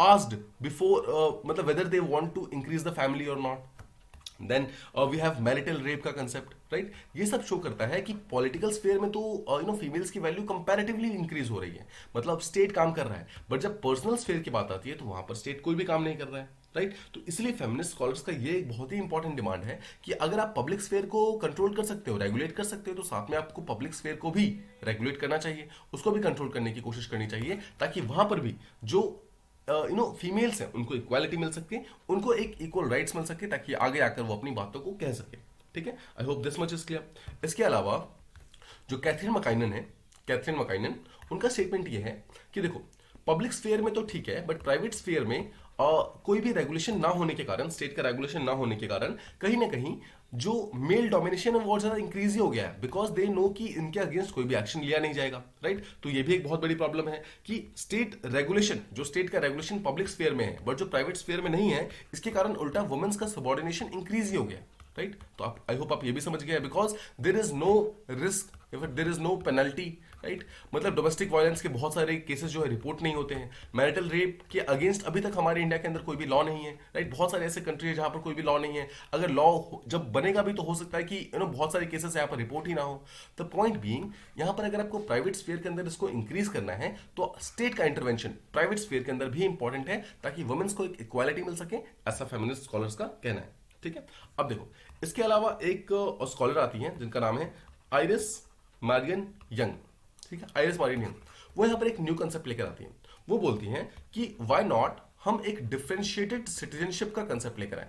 asked before, मतलब whether they want to increase the family और not. Then we have marital rape का कंसेप्ट, राइट। ये सब शो करता है कि पॉलिटिकल स्फेयर में तो फीमेल्स की वैल्यू कंपैरेटिवली इंक्रीज हो रही है, मतलब स्टेट काम कर रहा है, बट जब पर्सनल स्फेयर की बात आती है तो वहां पर स्टेट कोई भी काम नहीं कर रहा है, राइट। तो इसलिए फेमिनिस्ट स्कॉलर्स का ये एक बहुत ही इंपॉर्टेंट डिमांड है कि अगर आप पब्लिक स्फेयर को कंट्रोल कर सकते हो, रेगुलेट कर सकते हो, तो साथ में आपको पब्लिक स्फेयर को भी रेगुलेट करना चाहिए, उसको भी कंट्रोल करने की कोशिश करनी चाहिए, ताकि वहां पर भी जो फीमेल्स हैं उनको इक्वालिटी मिल सके, उनको एक इक्वल राइट्स मिल सके, ताकि आगे आकर वो अपनी बातों को कह सके, ठीक है। आई hope this much is clear. इसके अलावा जो कैथरीन मकाइनन है, कैथरीन मकाइनन, उनका स्टेटमेंट ये है कि देखो पब्लिक स्फेयर में तो ठीक है, बट प्राइवेट स्फेयर में कोई भी रेगुलेशन ना होने के कारण, स्टेट का रेगुलेशन ना होने के कारण कहीं ना कहीं जो मेल डोमिनेशन है वो बहुत ज्यादा इंक्रीज ही हो गया है, बिकॉज दे नो कि इनके अगेंस्ट कोई भी एक्शन लिया नहीं जाएगा, राइट। तो ये भी एक बहुत बड़ी प्रॉब्लम है कि स्टेट रेगुलेशन, जो स्टेट का रेगुलेशन पब्लिक स्फेयर में है बट जो प्राइवेट स्फेयर में नहीं है, इसके कारण उल्टा वुमेन्स का सबॉर्डिनेशन इंक्रीज ही हो गया, राइट। तो आप आई होप आप ये भी समझ गए, because there is no risk, there is no penalty, right. मतलब डोमेस्टिक वायलेंस के बहुत सारे केसेस जो है रिपोर्ट नहीं होते हैं, मैरिटल रेप के अगेंस्ट अभी तक हमारे इंडिया के अंदर कोई भी लॉ नहीं है, राइट। बहुत सारे ऐसे कंट्री है जहां पर कोई भी लॉ नहीं है, अगर लॉ जब बनेगा भी तो हो सकता है कि बहुत सारे केसेस यहाँ पर रिपोर्ट ही ना हो। द पॉइंट बीइंग, यहाँ पर अगर आपको प्राइवेट स्फीयर के अंदर इसको इंक्रीज करना है तो स्टेट का इंटरवेंशन प्राइवेट स्फीयर के अंदर भी इंपॉर्टेंट है, ताकि वुमेन्स को एक इक्वालिटी मिल सके, ऐसा फेमिनिस्ट स्कॉलर्स का कहना है, ठीक है। अब देखो इसके अलावा एक स्कॉलर आती हैं जिनका नाम है आइरिस मारियन यंग, ठीक है, आइरिस मारियन यंग। वो यहां पर एक न्यू कंसेप्ट लेकर आती हैं। वो बोलती हैं कि व्हाई नॉट हम एक डिफरेंशिएटेड सिटीजनशिप का कंसेप्ट लेकर आए,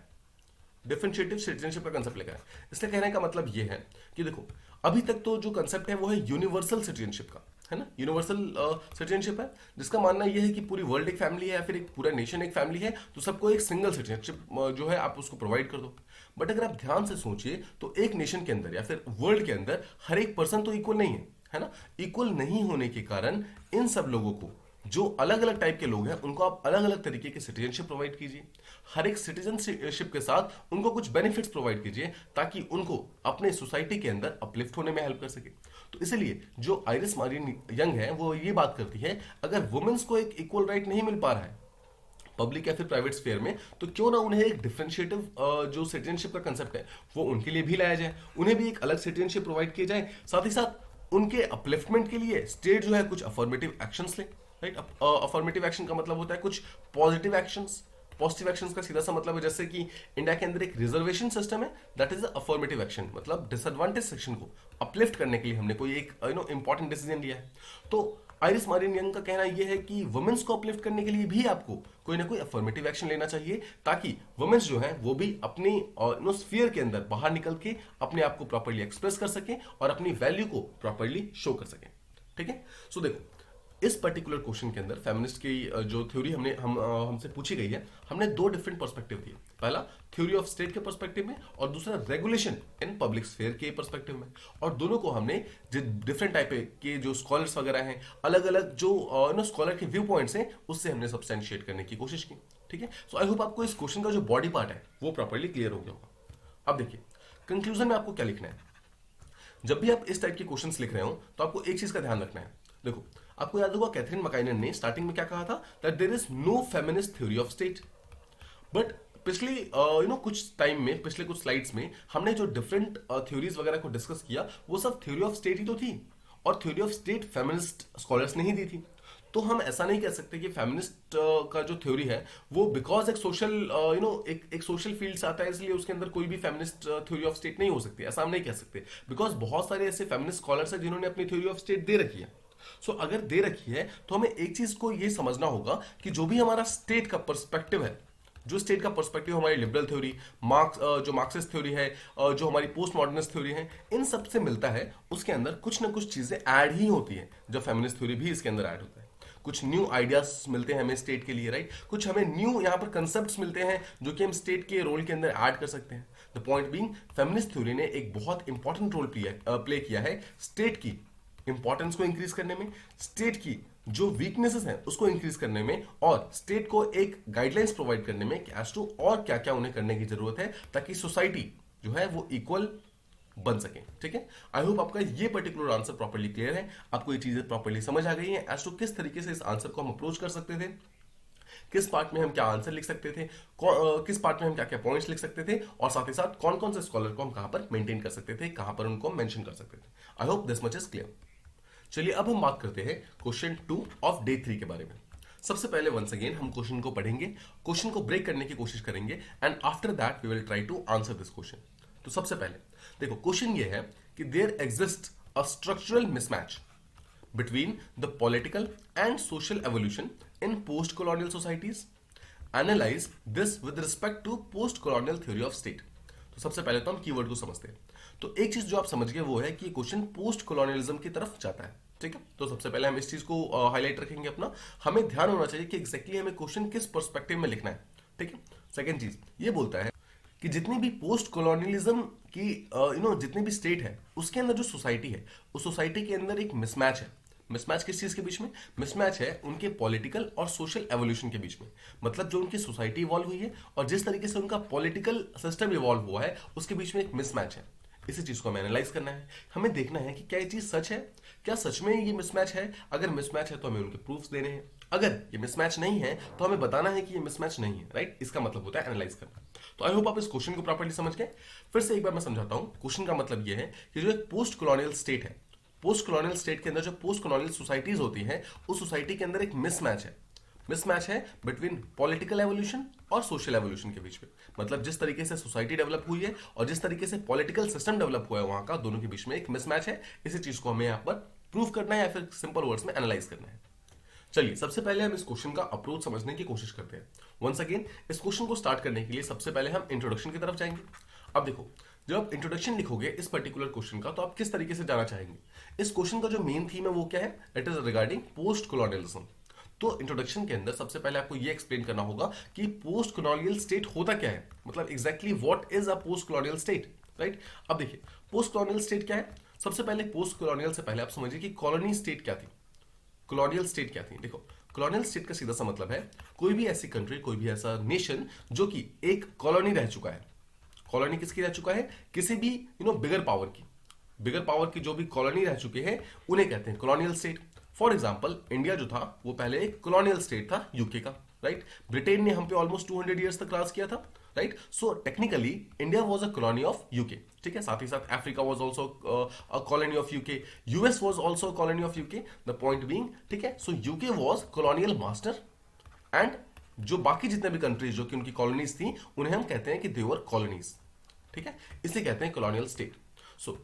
डिफरेंशिएटिव सिटीजनशिप का कंसेप्ट लेकर आए। इसलिए कहने का मतलब ये है कि देखो अभी तक तो जो कंसेप्ट है वो है यूनिवर्सल सिटीजनशिप का, है ना, यूनिवर्सल सिटीजनशिप है, जिसका मानना यह है कि पूरी वर्ल्ड एक फैमिली है या फिर एक पूरा नेशन एक फैमिली है, तो सबको एक सिंगल सिटीजनशिप जो है आप उसको प्रोवाइड कर दो। बट अगर आप ध्यान से सोचिए तो एक नेशन के अंदर या फिर वर्ल्ड के अंदर हर एक पर्सन तो इक्वल नहीं है ना। इक्वल नहीं होने के कारण इन सब लोगों को, जो अलग अलग टाइप के लोग हैं, उनको आप अलग अलग तरीके की सिटीजनशिप प्रोवाइड कीजिए। हर एक सिटीजनशिप के साथ उनको कुछ बेनिफिट्स प्रोवाइड कीजिए, ताकि उनको अपने सोसाइटी के अंदर अपलिफ्ट होने में हेल्प कर सके। तो इसलिए जो आइरिस मारियन यंग है वो ये बात करती है, अगर वुमेन्स को एक इक्वल राइट नहीं मिल पा रहा है पब्लिक या फिर प्राइवेट स्फेयर में, तो क्यों ना उन्हें एक डिफरेंशिएटिव जो सिटीजनशिप का कंसेप्ट है वो उनके लिए भी लाया जाए, उन्हें भी एक अलग सिटीजनशिप प्रोवाइड किया जाए। साथ ही साथ उनके अपलिफ्टमेंट के लिए स्टेट जो है कुछ अफर्मेटिव एक्शंस ले, राइट। अफर्मेटिव एक्शन का मतलब होता है कुछ पॉजिटिव एक्शंस। पॉजिटिव एक्शंस का सीधा सा मतलब है जैसे कि इंडिया के अंदर एक रिजर्वेशन सिस्टम है, दैट इज अफर्मेटिव एक्शन, मतलब डिसएडवांटेज सेक्शन को अपलिफ्ट करने के लिए हमने कोई एक इंपॉर्टेंट डिसीजन लिया है। तो आइरिस मारियन यंग का कहना यह है कि वुमेन्स को अपलिफ्ट करने के लिए भी आपको कोई ना कोई अफर्मेटिव एक्शन लेना चाहिए, ताकि वुमेन्स जो है वो भी अपनी स्फीयर के अंदर बाहर निकल के अपने आप को प्रॉपर्ली एक्सप्रेस कर सके और अपनी वैल्यू को प्रॉपर्ली शो कर सके, ठीक है। सो देखो इस पर्टिकुलर क्वेश्चन के अंदर फेमिनिस्ट की जो थ्योरी हमसे पूछी गई है, हमने दो डिफरेंट पर्सपेक्टिव दिए। पहला थ्योरी ऑफ स्टेट के पर्सपेक्टिव में और दूसरा रेगुलेशन इन पब्लिक स्फीयर के पर्सपेक्टिव में, और दोनों को हमने जो डिफरेंट टाइप के जो स्कॉलर्स वगैरह हैं, अलग अलग जो स्कॉलर के व्यू पॉइंट्स हैं, उससे हमने सब्सटेंशिएट करने की कोशिश की, ठीक है। सो आई होप आपको इस क्वेश्चन का जो बॉडी पार्ट है वो प्रॉपर्ली क्लियर हो गया होगा। अब देखिए कंक्लूजन में आपको क्या लिखना है। जब भी आप इस टाइप के क्वेश्चंस लिख रहे हो तो आपको एक चीज का ध्यान रखना है। देखो आपको याद होगा कैथरीन मकाइनन ने स्टार्टिंग में क्या कहा था, that there is no feminist theory of state. But पिछली कुछ टाइम में, पिछले कुछ स्लाइड्स में हमने जो डिफरेंट थ्योरीज वगैरह को डिस्कस किया, वो सब थ्योरी ऑफ स्टेट ही तो थी। और theory of state feminist scholars ने ही दी थी। तो हम ऐसा नहीं कह सकते कि फेमिनिस्ट का जो थ्योरी है वो बिकॉज एक सोशल एक सोशल फील्ड से आता है इसलिए उसके अंदर कोई भी फेमिनिस्ट थ्योरी ऑफ स्टेट नहीं हो सकती, ऐसा हम नहीं कह सकते। बिकॉज बहुत सारे ऐसे फेमिनिस्ट स्कॉलर्स हैं जिन्होंने अपनी थ्योरी ऑफ स्टेट दे रखी है। अगर दे रखी है तो हमें एक चीज को ये समझना होगा कि जो भी हमारा स्टेट का पर्सपेक्टिव है, जो स्टेट का पर्सपेक्टिव हमारी लिबरल थ्योरी, जो मार्क्सिस्ट थ्योरी है, जो हमारी पोस्ट मॉडर्निस्ट थ्योरी है, इन सब से मिलता है, उसके अंदर कुछ ना कुछ चीजें ऐड ही होती है। जब फेमिनिस्ट थ्योरी भी इसके अंदर ऐड होता है, कुछ न्यू आइडियाज मिलते हैं हमें स्टेट के लिए, राइट। कुछ हमें न्यू यहाँ पर कंसेप्ट्स मिलते हैं जो कि हम स्टेट के रोल के अंदर ऐड कर सकते हैं। The point being, feminist theory ने एक बहुत इंपॉर्टेंट रोल प्ले किया है स्टेट की इंपॉर्टेंस को इंक्रीज करने में, स्टेट की जो वीकनेसेस हैं उसको इंक्रीज करने में, और स्टेट को एक गाइडलाइंस प्रोवाइड करने में कि एज टू और क्या क्या उन्हें करने की जरूरत है ताकि सोसाइटी जो है वो इक्वल बन सके। ठीक है, आई होप आपका ये पर्टिकुलर आंसर प्रॉपर्ली क्लियर है, आपको ये चीजें प्रॉपर्ली समझ आ गई है एज टू किस तरीके से इस आंसर को हम अप्रोच कर सकते थे, किस पार्ट में हम क्या आंसर लिख सकते थे, किस पार्ट में हम क्या क्या पॉइंट्स लिख सकते थे, और साथ ही साथ कौन कौन से स्कॉलर को हम कहां पर मेंटेन कर सकते थे, कहां पर उनको मेंशन कर सकते थे। आई hope this much is clear. चलिए अब हम बात करते हैं क्वेश्चन 2 ऑफ डे 3 के बारे में। सबसे पहले वंस अगेन हम क्वेश्चन को पढ़ेंगे, क्वेश्चन को ब्रेक करने की कोशिश करेंगे, and after that we will try to answer this question. तो सबसे पहले देखो, क्वेश्चन ये है कि there exist a structural mismatch between the political and social evolution in post colonial societies, analyse this with respect to post colonial theory of state. तो सबसे पहले तो हम कीवर्ड को समझते हैं। तो एक चीज जो आप समझ गए वो है कि क्वेश्चन पोस्ट कॉलोनियलिज्म की तरफ जाता है। ठीक है, तो सबसे पहले हम इस चीज को हाईलाइट रखेंगे अपना, हमें ध्यान होना चाहिए कि एग्जैक्टली हमें क्वेश्चन किस पर्सपेक्टिव में लिखना है। ठीक है, सेकंड चीज ये बोलता है कि जितनी भी पोस्ट कॉलोनियलिज्म की जितनी भी स्टेट है उसके अंदर जो सोसाइटी है, उस सोसाइटी के अंदर एक मिसमैच है। मिसमैच किस चीज के बीच में? मिसमैच है उनके पॉलिटिकल और सोशल एवोल्यूशन के बीच में। मतलब जो उनकी सोसाइटी इवॉल्व हुई है और जिस तरीके से उनका पॉलिटिकल सिस्टम इवॉल्व हुआ है उसके बीच में एक मिसमैच है। इसी चीज को हमें एनालाइज करना है, हमें देखना है कि क्या ये चीज सच है, क्या सच में ये मिसमैच है। अगर मिसमैच है तो हमें उनके प्रूफ्स देने हैं, अगर ये मिसमैच नहीं है तो हमें बताना है कि ये मिसमैच नहीं है, राइट। इसका मतलब होता है एनालाइज करना। तो आई होप आप इस क्वेश्चन को प्रॉपर्ली समझ गए। फिर से एक बार मैं समझाता हूं। क्वेश्चन का मतलब ये है कि जो एक पोस्ट कॉलोनियल स्टेट है, पोस्ट कॉलोनियल स्टेट के अंदर जो पोस्ट कॉलोनियल सोसाइटीज होती हैं, उस सोसाइटी के अंदर एक मिसमैच है। मिसमैच है बिटवीन पॉलिटिकल एवोल्यूशन और सोशल एवोल्यूशन के बीच में। मतलब जिस तरीके से सोसाइटी डेवलप हुई है और जिस तरीके से पॉलिटिकल सिस्टम डेवलप हुआ है वहां का, दोनों के बीच में एक मिसमैच है। इसी चीज को हमें यहां पर प्रूव करना है या फिर सिंपल वर्ड्स में एनालाइज करना है। चलिए सबसे पहले हम इस क्वेश्चन का अप्रोच समझने की कोशिश करते हैं। वंस अगेन इस क्वेश्चन को स्टार्ट करने के लिए सबसे पहले हम इंट्रोडक्शन की तरफ जाएंगे। अब देखो, जब आप इंट्रोडक्शन लिखोगे इस पर्टिकुलर क्वेश्चन का तो आप किस तरीके से जाना चाहेंगे। इस क्वेश्चन का जो मेन थीम है वो क्या है? It is regarding post colonialism. तो इंट्रोडक्शन के अंदर सबसे पहले आपको ये एक्सप्लेन करना होगा कि पोस्ट कॉलोनियल स्टेट होता क्या है, मतलब exactly what is a post colonial state, right. अब देखिए पोस्ट कॉलोनियल स्टेट क्या है। सबसे पहले पोस्ट कॉलोनियल से पहले आप समझिए कि कॉलोनी स्टेट क्या थी, कॉलोनियल स्टेट क्या थी। देखो कॉलोनियल स्टेट का सीधा सा मतलब है कोई भी ऐसी कंट्री, कोई भी ऐसा नेशन जो कि एक कॉलोनी रह चुका है। कॉलोनी किसकी रह चुका है? किसी भी बिगर पावर की, बिगर पावर की जो भी कॉलोनी रह चुके हैं उन्हें कहते हैं colonial state. For example India जो था वो पहले एक कॉलोनियल स्टेट था यूके का, राइट। ब्रिटेन ने हम पे ऑलमोस्ट 200 ईयर्स तक राज किया था, right. So technically India was a colony of UK, ठीक है। साथ ही साथ Africa was also a colony of UK, US was also a colony of UK. The point being, ठीक है, सो UK was colonial master and जो बाकी जितने भी कंट्रीज जो कि उनकी कॉलोनीज थी उन्हें हम कहते हैं कि दे वर कॉलोनीज, ठीक है। इसे कहते हैं कॉलोनियल स्टेट। सो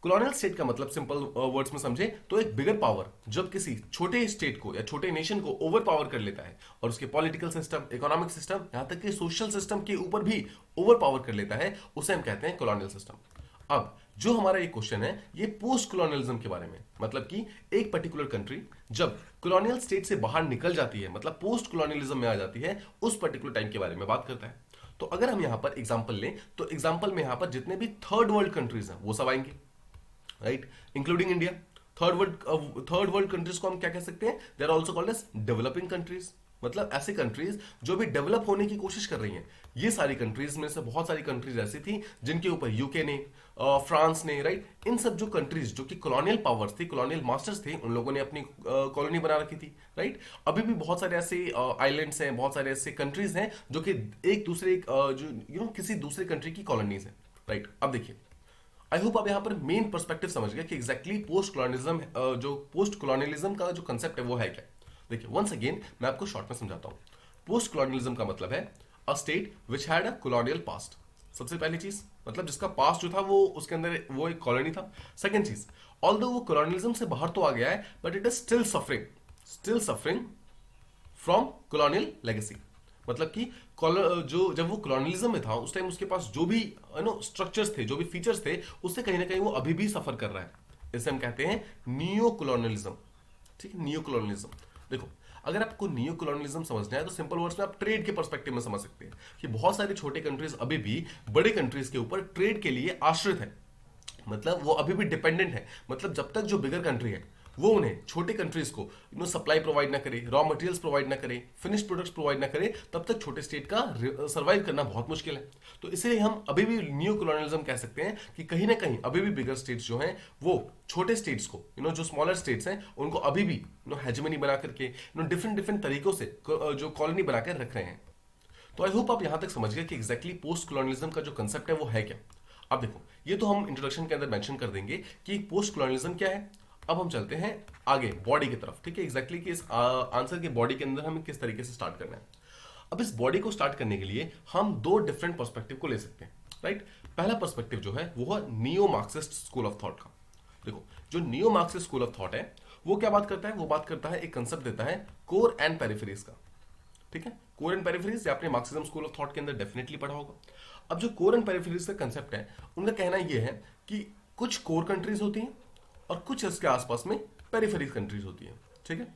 कॉलोनियल स्टेट का मतलब सिंपल वर्ड्स में समझे तो एक बिगर पावर जब किसी छोटे स्टेट को या छोटे नेशन को ओवर पावर कर लेता है और उसके पॉलिटिकल सिस्टम, इकोनॉमिक सिस्टम, यहां तक कि सोशल सिस्टम के ऊपर भी ओवर पावर कर लेता है, उसे हम कहते हैं कॉलोनियल सिस्टम। अब जो हमारा ये क्वेश्चन है ये पोस्ट कॉलोनियलिज्म के बारे में, मतलब कि एक पर्टिकुलर कंट्री जब कॉलोनियल स्टेट से बाहर निकल जाती है, मतलब पोस्ट कॉलोनियलिज्म में आ जाती है, उस पर्टिकुलर टाइम के बारे में बात करता है। तो अगर हम यहां पर एग्जांपल लें तो एग्जांपल में यहां पर जितने भी थर्ड वर्ल्ड कंट्रीज हैं वो सब आएंगे, right, including India. Third world countries को हम क्या कह सकते हैं? They are also called as developing countries, मतलब ऐसे कंट्रीज जो भी डेवलप होने की कोशिश कर रही हैं। ये सारी कंट्रीज में से बहुत सारी कंट्रीज ऐसी थी जिनके ऊपर यूके ने, फ्रांस ने, राइट, इन सब जो कंट्रीज जो कि कॉलोनियल पावर्स थी, कॉलोनियल मास्टर्स थे, उन लोगों ने अपनी कॉलोनी बना रखी थी, राइट। अभी भी बहुत सारे ऐसे आइलैंड्स हैं, बहुत सारे ऐसे कंट्रीज हैं जो कि एक दूसरे जो किसी दूसरे कंट्री की कॉलोनीज हैं, राइट। अब देखिए आई होप आप यहाँ पर मेन पर्सपेक्टिव समझ गए कि एग्जैक्टली पोस्ट कॉलोनिज्म, जो पोस्ट कॉलोनियलिज्म का जो कंसेप्ट है वो है क्या। देखिए वंस अगेन मैं आपको शॉर्ट में समझाता हूँ। पोस्ट कॉलोनियलिज्म का मतलब है a state which had a colonial past. सबसे पहली चीज मतलब जिसका पास्ट जो था वो उसके अंदर वो एक कॉलोनी था। सेकंड चीज, ऑल्दो वो कॉलोनियलिज्म से बाहर तो आ गया है but it is still suffering from colonial legacy. मतलब कि जो जब वो कॉलोनियलिज्म में था उस टाइम उसके पास जो भी स्ट्रक्चर्स थे, जो भी फीचर्स थे, उससे कहीं ना कहीं वो अभी भी सफर कर रहा है। इसे हम कहते हैं नियो कॉलोनियलिज्म। ठीक है, नियो कॉलोनियलिज्म। देखो अगर आपको नियो कॉलोनियलिज्म समझना है तो सिंपल वर्ड्स में आप ट्रेड के पर्सपेक्टिव में समझ सकते हैं कि बहुत सारे छोटे कंट्रीज अभी भी बड़े कंट्रीज के ऊपर ट्रेड के लिए आश्रित है। मतलब वो अभी भी डिपेंडेंट है। मतलब जब तक जो बिगर कंट्री है वो उन्हें छोटे कंट्रीज को सप्लाई प्रोवाइड ना करे, रॉ मटेरियल्स प्रोवाइड ना करे, फिनिश्ड प्रोडक्ट्स प्रोवाइड ना करे, तब तक छोटे स्टेट का सर्वाइव करना बहुत मुश्किल है। तो इसलिए हम अभी भी न्यू कॉलोनियलिज्म कह सकते हैं कि कहीं ना कहीं अभी भी बिगर स्टेट्स जो हैं वो छोटे स्टेट्स को जो स्मॉलर स्टेट्स हैं उनको अभी भी हेजेमनी बना करके डिफरेंट डिफरेंट तरीकों से जो कॉलोनी बनाकर रख रहे हैं। तो आई होप आप यहां तक समझ गए कि एग्जैक्टली पोस्ट कॉलोनियलिज्म का जो कंसेप्ट है वो है क्या। अब देखो ये तो हम इंट्रोडक्शन के अंदर मेंशन कर देंगे कि पोस्ट कॉलोनियलिज्म क्या है। अब हम चलते हैं आगे बॉडी की तरफ। ठीक है, एग्जैक्टली कि इस आंसर के बॉडी के अंदर हमें किस तरीके से स्टार्ट करना है। अब इस बॉडी को स्टार्ट करने के लिए हम दो डिफरेंट पर्सपेक्टिव को ले सकते हैं। राइट, पहला पर्सपेक्टिव जो है वो है neo Marxist school of thought का। देखो जो neo Marxist school of thought है वो क्या बात करता है, वो बात करता है, एक कंसेप्ट देता है कोर एंड पेरिफेरीज का। ठीक है, कोर एंड पेरिफेरीज आपने मार्क्सिज्म स्कूल ऑफ थॉट के अंदर डेफिनेटली पढ़ा होगा। अब जो कोर एंड पेरिफेरीज का कंसेप्ट है उनका कहना यह है कि कुछ कोर कंट्रीज होती हैं और कुछ इसके आसपास में पेरिफेरी कंट्रीज होती हैं। ठीक है,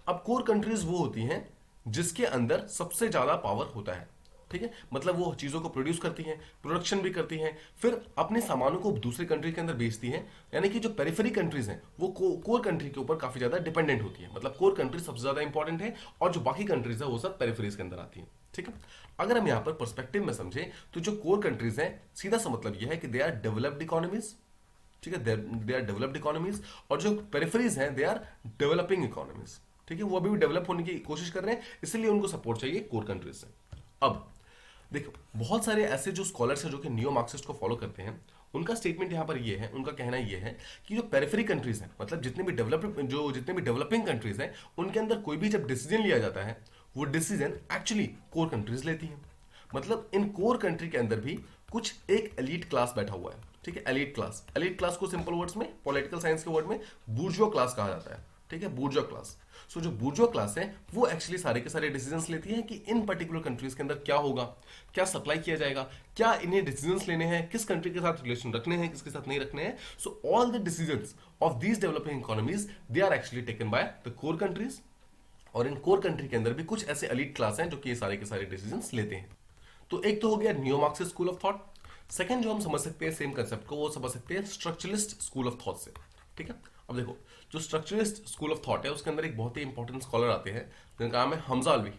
अब कोर कंट्रीज वो होती हैं जिसके अंदर सबसे ज्यादा पावर होता है। ठीक है, मतलब वो चीजों को प्रोड्यूस करती हैं, प्रोडक्शन भी करती हैं, फिर अपने सामानों को दूसरे कंट्री के अंदर बेचती हैं। यानी कि जो पेरिफेरी कंट्रीज हैं वो कोर कंट्री के ऊपर काफी ज्यादा डिपेंडेंट होती है। मतलब कोर कंट्री सबसे ज्यादा इंपॉर्टेंट है और जो बाकी कंट्रीज है वो सब पेरिफेरीज के अंदर आती है। ठीक है, अगर हम यहां पर पर्सपेक्टिव में समझे तो जो कोर कंट्रीज हैं सीधा सा मतलब यह है कि दे आर डेवलप्ड इकोनॉमीज। ठीक है, दे आर डेवलप्ड इकोनॉमीज, और जो पेरिफेरीज हैं दे आर डेवलपिंग इकोनॉमीज। ठीक है, वो अभी भी डेवलप होने की कोशिश कर रहे हैं, इसलिए उनको सपोर्ट चाहिए कोर कंट्रीज से। अब देखो बहुत सारे ऐसे जो स्कॉलर्स हैं जो कि नियो मार्क्सिस्ट को फॉलो करते हैं, उनका स्टेटमेंट यहां पर ये है, उनका कहना ये है कि जो पेरिफेरी कंट्रीज हैं, मतलब जितने भी डेवलपिंग कंट्रीज हैं, उनके अंदर कोई भी जब डिसीजन लिया जाता है वो डिसीजन एक्चुअली कोर कंट्रीज लेती हैं। मतलब इन कोर कंट्री के अंदर भी कुछ एक एलीट क्लास बैठा हुआ है। ठीक है, एलीट क्लास को सिंपल वर्ड्स में, पॉलिटिकल साइंस के वर्ड में बूर्जुआ क्लास कहा जाता है। ठीक है, बूर्जुआ क्लास। सो जो बूर्जुआ क्लास है वो एक्चुअली सारे के सारे डिसीजंस लेती है कि इन पर्टिकुलर कंट्रीज के अंदर क्या होगा, क्या सप्लाई किया जाएगा, क्या इन्हें डिसीजंस लेने हैं, किस कंट्री के साथ रिलेशन रखने हैं, किसके साथ नहीं रखने हैं। So all the decisions of these developing economies they are actually taken by the core countries. और इन कोर कंट्री के अंदर भी कुछ ऐसे एलीट क्लास हैं जो कि ये सारे के सारे डिसीजंस लेते हैं। तो एक तो हो गया neo Marxist school of thought. Second जो हम समझ सकते हैं सेम कंसेप्ट को, वो समझ सकते हैं स्ट्रक्चरलिस्ट स्कूल ऑफ थॉट से। ठीक है, अब देखो जो स्ट्रक्चरलिस्ट स्कूल ऑफ थॉट है उसके अंदर एक बहुत ही इंपॉर्टेंट स्कॉलर आते हैं जिनका नाम है हमजा अलवी।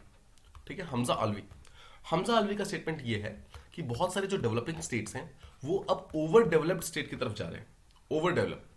ठीक है, हमजा अलवी का स्टेटमेंट ये है कि बहुत सारे जो डेवलपिंग स्टेट्स हैं वो अब ओवर डेवलप्ड स्टेट की तरफ जा रहे हैं। Over develop.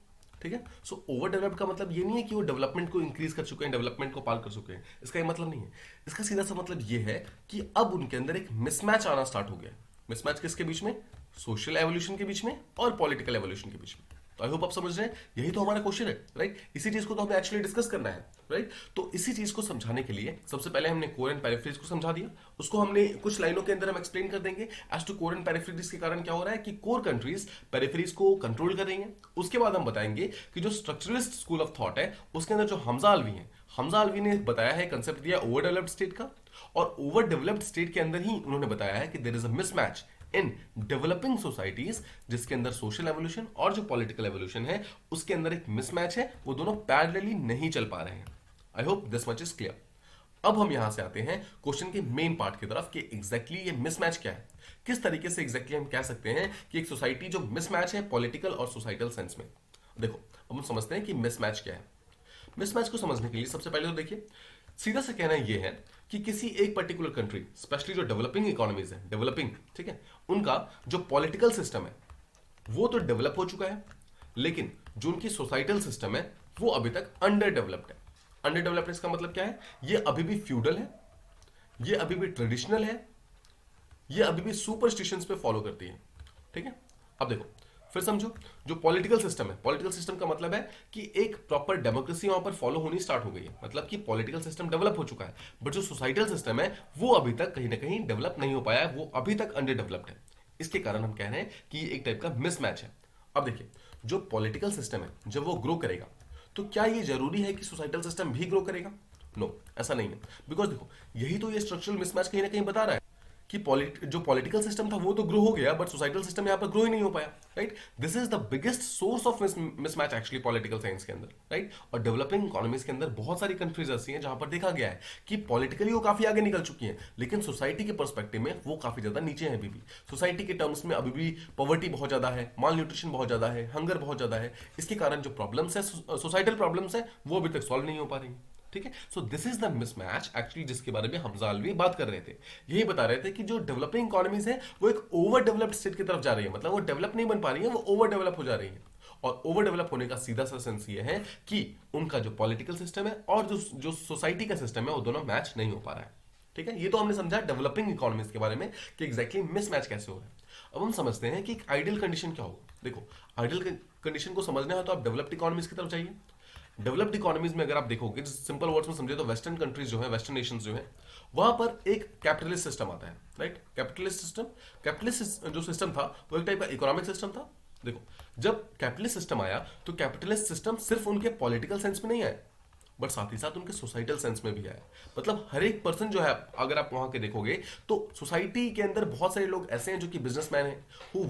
ठीक है, सो ओवर डेवलप्ड का मतलब ये नहीं है कि वो डेवलपमेंट को इंक्रीज कर चुके हैं, डेवलपमेंट को पार कर चुके हैं, इसका ये मतलब नहीं है। इसका सीधा सा मतलब ये है कि अब उनके अंदर एक मिसमैच आना स्टार्ट हो गया। मिसमैच किसके बीच में? सोशल एवोल्यूशन के बीच में और पॉलिटिकल एवोल्यूशन के बीच में। तो आई होप आप समझ रहे हैं, यही तो हमारा क्वेश्चन है। राइट, इसी चीज को तो हमें एक्चुअली डिस्कस करना है। राइट, तो इसी चीज को समझाने के लिए सबसे पहले हमने कोर एंड पेरिफेरीज को समझा दिया। उसको हमने कुछ लाइनों के अंदर हम एक्सप्लेन कर देंगे as to core and peripheries के कारण क्या हो रहा है कि कोर कंट्रीज पेरिफेरीज को कंट्रोल कर रही हैं। उसके बाद हम बताएंगे कि जो स्ट्रक्चरलिस्ट स्कूल ऑफ थॉट है उसके अंदर जो हमजा अलवी है, हमजा अलवी ने बताया है, कंसेप्ट दिया ओवर डेवलप्ड स्टेट का, और ओवर डेवलप्ड स्टेट के अंदर ही उन्होंने बताया है कि there is a mismatch in developing societies, जिसके अंदर सोशल एवोल्यूशन और जो पॉलिटिकल एवोल्यूशन है उसके अंदर एक मिसमैच है, वो दोनों पैरेलली नहीं चल पा रहे हैं। आई hope this much is clear. अब हम यहां से आते हैं क्वेश्चन के मेन पार्ट की तरफ कि एग्जैक्टली ये मिसमैच क्या है, किस तरीके से एग्जैक्टली हम कह सकते हैं कि एक सोसाइटी जो मिसमैच है पॉलिटिकल और सोसाइटल सेंस में। देखो अब हम समझते हैं कि मिसमैच क्या है। मिसमैच को समझने के लिए सबसे पहले तो देखिए सीधा सा कहना यह है कि किसी एक पर्टिकुलर कंट्री, स्पेशली जो डेवलपिंग इकोनॉमीज है, डेवलपिंग, ठीक है, उनका जो पॉलिटिकल सिस्टम है वो तो डेवलप हो चुका है, लेकिन जो उनकी सोसाइटल सिस्टम है वो अभी तक अंडर डेवलप्ड है। अंडर डेवलप्ड इसका मतलब क्या है? ये अभी भी फ्यूडल है, ये अभी भी ट्रेडिशनल है, ये अभी भी सुपरस्टिशंस पे फॉलो करती है। ठीक है, अब देखो फिर समझो, जो पॉलिटिकल सिस्टम है, पॉलिटिकल सिस्टम का मतलब है कि एक प्रॉपर डेमोक्रेसी वहां पर फॉलो होनी स्टार्ट हो गई है, मतलब कि पॉलिटिकल सिस्टम डेवलप हो चुका है। बट जो सोसाइटल सिस्टम है वो अभी तक कहीं ना कहीं डेवलप नहीं हो पाया है, वो अभी तक अंडर डेवलप्ड है। इसके कारण हम कह रहे हैं कि ये एक टाइप का मिसमैच है। अब देखिए, जो पॉलिटिकल सिस्टम है जब वो ग्रो करेगा तो क्या ये जरूरी है कि सोसाइटल सिस्टम भी ग्रो करेगा? नो, ऐसा नहीं है। बिकॉज देखो, यही तो ये स्ट्रक्चरल मिसमैच कहीं ना कहीं बता रहा है कि जो पॉलिटिकल सिस्टम था वो तो ग्रो हो गया, बट सोसाइटल सिस्टम यहाँ पर ग्रो ही नहीं हो पाया, right? This is the biggest source of mismatch actually political science के अंदर, राइट? और डेवलपिंग इकोनॉमीज के अंदर बहुत सारी कंट्रीज ऐसी हैं जहां पर देखा गया है कि पॉलिटिकली वो काफी आगे निकल चुकी हैं, लेकिन सोसाइटी के परस्पेक्टिव में वो काफी ज्यादा नीचे है अभी भी। सोसाइटी के टर्म्स में अभी भी पॉवर्टी बहुत ज्यादा है, माल न्यूट्रिशन बहुत ज्यादा है, हंगर बहुत ज्यादा है। इसके कारण जो प्रॉब्लम्स है, सोसाइटल प्रॉब्लम्स है, वो अभी तक सॉल्व नहीं हो पा रही। ठीक है, so this is the mismatch actually जिसके बारे में हमजा अलवी बात कर रहे थे। यही बता रहे थे कि जो डेवलपिंग इकोनॉमीज है वो एक ओवर डेवलप्ड स्टेट की तरफ जा रही है, मतलब वो डेवलप नहीं बन पा रही है, वो ओवर डेवलप हो जा रही है। और ओवर डेवलप होने का सीधा सा सेंस ये है कि उनका जो पॉलिटिकल सिस्टम है और जो सोसाइटी का सिस्टम है वो दोनों मैच नहीं हो पा रहा है। ठीक है, ये तो हमने समझा डेवलपिंग इकोनॉमीज के बारे में कि एग्जैक्टली मिसमैच कैसे हो रहा है। अब हम समझते हैं कि एक आइडियल कंडीशन क्या होगा। देखो, आइडियल कंडीशन को समझना है तो आप डेवलप्ड इकोनॉमीज की तरफ जाइए। डेवलप्ड इकोनॉमीज में अगर आप देखोगे, सिंपल वर्ड्स में समझे तो वेस्टर्न कंट्रीज जो है, वेस्टर्न नेशंस जो है, वहां पर एक कैपिटलिस्ट सिस्टम आता है, राइट? कैपिटलिस्ट जो सिस्टम था वो एक टाइप का इकोनॉमिक सिस्टम था। देखो, जब कैपिटलिस्ट सिस्टम आया तो कैपिटलिस्ट सिस्टम सिर्फ उनके पॉलिटिकल सेंस में नहीं आया, बट साथ ही साथ उनके सोसाइटल सेंस में भी आया। मतलब हर एक पर्सन जो है, अगर आप वहां के देखोगे तो सोसाइटी के अंदर बहुत सारे लोग ऐसे हैं जो कि बिजनेसमैन हैं, who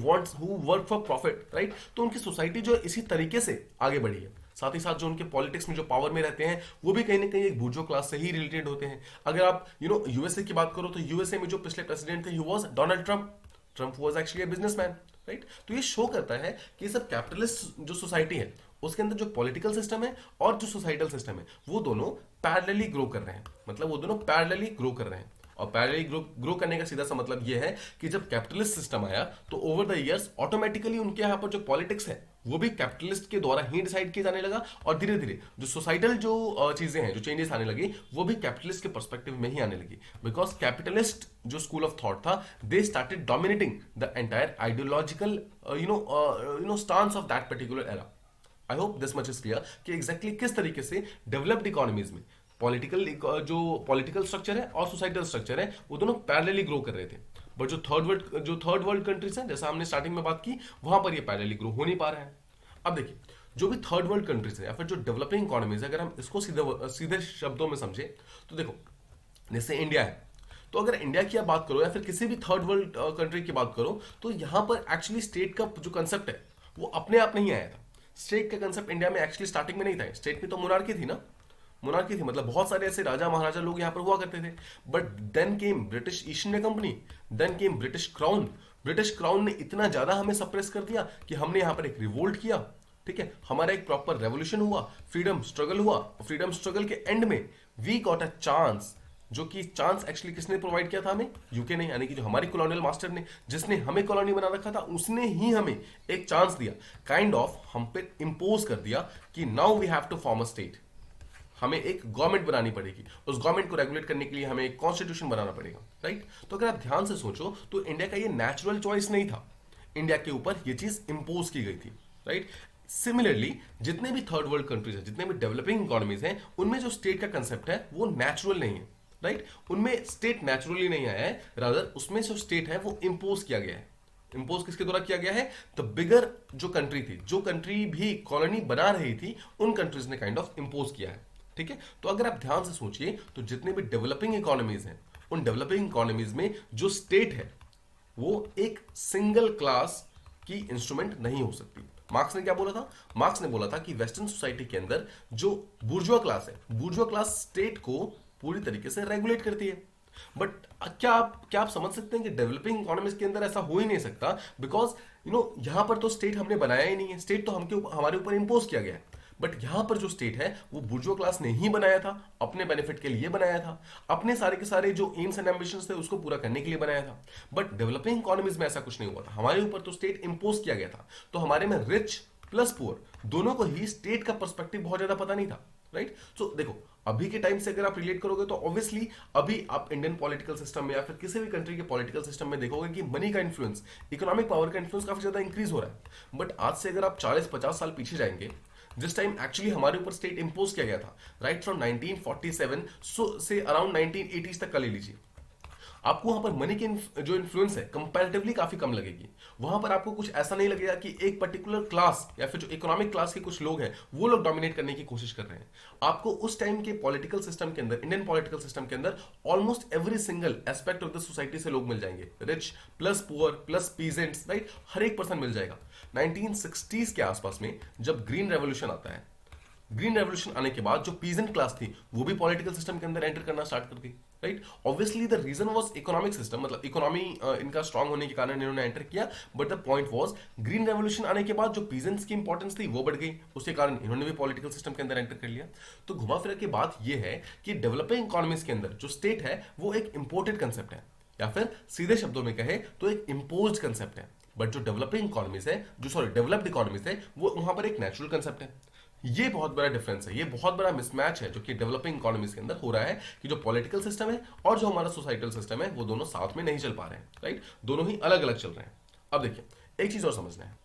work for profit, right? तो उनकी सोसाइटी जो है इसी तरीके से आगे बढ़ी है। साथ ही साथ जो उनके पॉलिटिक्स में जो पावर में रहते हैं वो भी कहीं ना कहीं एक बूर्जो क्लास से ही रिलेटेड होते हैं। अगर आप यूएसए की बात करो तो यूएसए में जो पिछले प्रेसिडेंट थे, he was Donald Trump was actually a businessman, right? तो ये शो करता है कि सब कैपिटलिस्ट जो सोसाइटी है उसके अंदर जो पॉलिटिकल सिस्टम है और जो सोसाइटल सिस्टम है वो दोनों पैरेलली ग्रो कर रहे हैं, मतलब वो दोनों पैरेलली ग्रो कर रहे हैं। और पैरेलली ग्रो करने का सीधा सा मतलब ये है कि जब कैपिटलिस्ट सिस्टम आया तो ओवर द इयर्स ऑटोमेटिकली उनके यहाँ पर जो पॉलिटिक्स है वो भी कैपिटलिस्ट के द्वारा ही डिसाइड किया जाने लगा, और धीरे धीरे जो सोसाइटल जो चीजें हैं, जो चेंजेस आने लगी, वो भी कैपिटलिस्ट के पर्सपेक्टिव में ही आने लगी। बिकॉज कैपिटलिस्ट जो स्कूल ऑफ थॉट था, they started dominating the entire ideological stance of that particular era. I hope this much is clear कि एग्जैक्टली किस तरीके से डेवलप्ड इकोनॉमीज में जो पॉलिटिकल स्ट्रक्चर है और सोसाइटल स्ट्रक्चर है वो दोनों पैरेलली ग्रो कर रहे थे। बट जो थर्ड वर्ल्ड कंट्रीज हैं, जैसा हमने स्टार्टिंग में बात की, वहां पर ये पैरेलली ग्रो हो नहीं पा रहा है। अब देखिए, जो भी थर्ड वर्ल्ड कंट्रीज है या फिर जो डेवलपिंग इकोनॉमीज है, अगर हम इसको सीधे शब्दों में समझे तो देखो, जैसे इंडिया है, तो अगर इंडिया की आप बात करो या फिर किसी भी थर्ड वर्ल्ड कंट्री की बात करो तो यहां पर एक्चुअली स्टेट का जो कंसेप्ट है वो अपने आप नहीं आया था। स्टेट का कंसेप्ट इंडिया में एक्चुअली स्टार्टिंग में नहीं था। स्टेट में तो मोनार्की थी ना, मोनार्की थी, मतलब बहुत सारे ऐसे राजा महाराजा लोग यहाँ पर हुआ करते थे। But then came British East India company, then came British crown. British crown ने इतना ज्यादा हमें सप्रेस कर दिया कि हमने यहाँ पर एक रिवोल्ट किया, ठीक है, हमारा एक प्रॉपर रेवोल्यूशन हुआ, फ्रीडम स्ट्रगल हुआ। फ्रीडम स्ट्रगल के एंड में वी गॉट अ चांस, जो कि चांस एक्चुअली किसने प्रोवाइड किया था हमें? यूके ने, यानी कि जो हमारी कॉलोनियल मास्टर ने, जिसने हमें कॉलोनी बना रखा था, उसने ही हमें एक चांस दिया, काइंड ऑफ हम पे इंपोज कर दिया कि now we have to form a state. हमें एक गवर्नमेंट बनानी पड़ेगी, उस गवर्नमेंट को रेगुलेट करने के लिए हमें एक कॉन्स्टिट्यूशन बनाना पड़ेगा, राइट? तो अगर आप ध्यान से सोचो तो इंडिया का ये नेचुरल चॉइस नहीं था, इंडिया के ऊपर ये चीज इंपोज की गई थी, राइट? सिमिलरली जितने भी थर्ड वर्ल्ड कंट्रीज हैं, जितने भी डेवलपिंग इकोनॉमीज हैं, उनमें जो स्टेट का कंसेप्ट है वो नेचुरल नहीं है, राइट? उनमें स्टेट नेचुरली नहीं आया है, रादर उसमें जो स्टेट है वो इंपोज किया गया है। इंपोज किसके द्वारा किया गया है? द बिगर जो कंट्री थी, जो कंट्री भी कॉलोनी बना रही थी, उन कंट्रीज ने काइंड ऑफ इंपोज किया है, ठीक है? तो अगर आप ध्यान से सोचिए तो जितने भी डेवलपिंग इकोनॉमीज हैं, उन डेवलपिंग इकोनॉमीज में जो स्टेट है वो एक सिंगल क्लास की इंस्ट्रूमेंट नहीं हो सकती। मार्क्स ने क्या बोला था? मार्क्स ने बोला था कि वेस्टर्न सोसाइटी के अंदर जो बुर्जुआ क्लास है, बुर्जुआ क्लास स्टेट को पूरी तरीके से रेगुलेट करती है। बट क्या आप समझ सकते हैं कि डेवलपिंग इकोनॉमीज के अंदर ऐसा हो ही नहीं सकता? बिकॉज यहां पर तो स्टेट हमने बनाया ही नहीं है, स्टेट तो हमारे ऊपर इंपोज किया गया है। बट यहां पर जो स्टेट है वो बुर्जुआ क्लास ने ही बनाया था, अपने बेनिफिट के लिए बनाया था, अपने सारे के सारे जो एम्स एंड एम्बिशंस थे उसको पूरा करने के लिए बनाया था। बट डेवलपिंग इकोनॉमीज में ऐसा कुछ नहीं हुआ था, हमारे ऊपर तो स्टेट इंपोज किया गया था। तो हमारे में रिच प्लस पुअर, दोनों को ही स्टेट का पर्सपेक्टिव बहुत ज्यादा पता नहीं था, राइट। सो देखो, अभी के टाइम से अगर आप रिलेट करोगे तो ऑब्वियसली अभी आप इंडियन पॉलिटिकल सिस्टम में या फिर किसी भी कंट्री के पॉलिटिकल सिस्टम में देखोगे कि मनी का इन्फ्लुएंस, इकोनॉमिक पावर का इन्फ्लुएंस काफी ज्यादा इंक्रीज हो रहा है। बट आज से अगर आप 40-50 साल पीछे जाएंगे, जिस टाइम एक्चुअली हमारे ऊपर स्टेट इंपोज किया गया था, राइट फ्रॉम 1947 से अराउंड 1980s तक का ले लीजिए, आपको वहां पर मनी की जो इन्फ्लुएंस है कंपैरेटिवली काफी कम लगेगी। वहां पर आपको कुछ ऐसा नहीं लगेगा कि एक पर्टिकुलर क्लास या फिर जो इकोनॉमिक क्लास के कुछ लोग हैं वो लोग डोमिनेट करने की कोशिश कर रहे हैं। आपको उस टाइम के पॉलिटिकल सिस्टम के अंदर, इंडियन पॉलिटिकल सिस्टम के अंदर almost every single aspect of the society से लोग मिल जाएंगे, rich plus poor plus peasants, right, हर एक पर्सन मिल जाएगा। 1960s के आसपास में जब ग्रीन रेवोल्यूशन आता है, ग्रीन रेवोल्यूशन आने के बाद जो पीजेंट क्लास थी वो भी पॉलिटिकल सिस्टम के अंदर एंटर करना स्टार्ट कर दी, right. Obviously the reason was economic system, मतलब इकोनॉमी इनका स्ट्रांग होने के कारण इन्होंने एंटर किया। But the point was green revolution आने के बाद जो पीजेंट्स की इंपॉर्टेंस थी वो बढ़ गई, उसके कारण इन्होंने भी पॉलिटिकल सिस्टम के अंदर एंटर कर लिया। तो घुमा फिरा के बात ये है कि डेवलपिंग इकोनॉमीज के अंदर जो स्टेट है वो एक इंपोर्टेड कंसेप्ट है, या फिर सीधे शब्दों में कहे तो एक इम्पोज्ड कंसेप्ट है। बट जो डेवलपिंग इकोनॉमीज है, जो सॉरी डेवलप्ड इकोनॉमीज है, वो वहां पर एक नेचुरल कंसेप्ट है। ये बहुत बड़ा डिफरेंस है, ये बहुत बड़ा मिसमैच है जो कि डेवलपिंग इकोनॉमीज के अंदर हो रहा है कि जो पॉलिटिकल सिस्टम है और जो हमारा सोसाइटल सिस्टम है वो दोनों साथ में नहीं चल पा रहे हैं, राइट, दोनों ही अलग अलग चल रहे हैं। अब देखिए, एक चीज और समझना है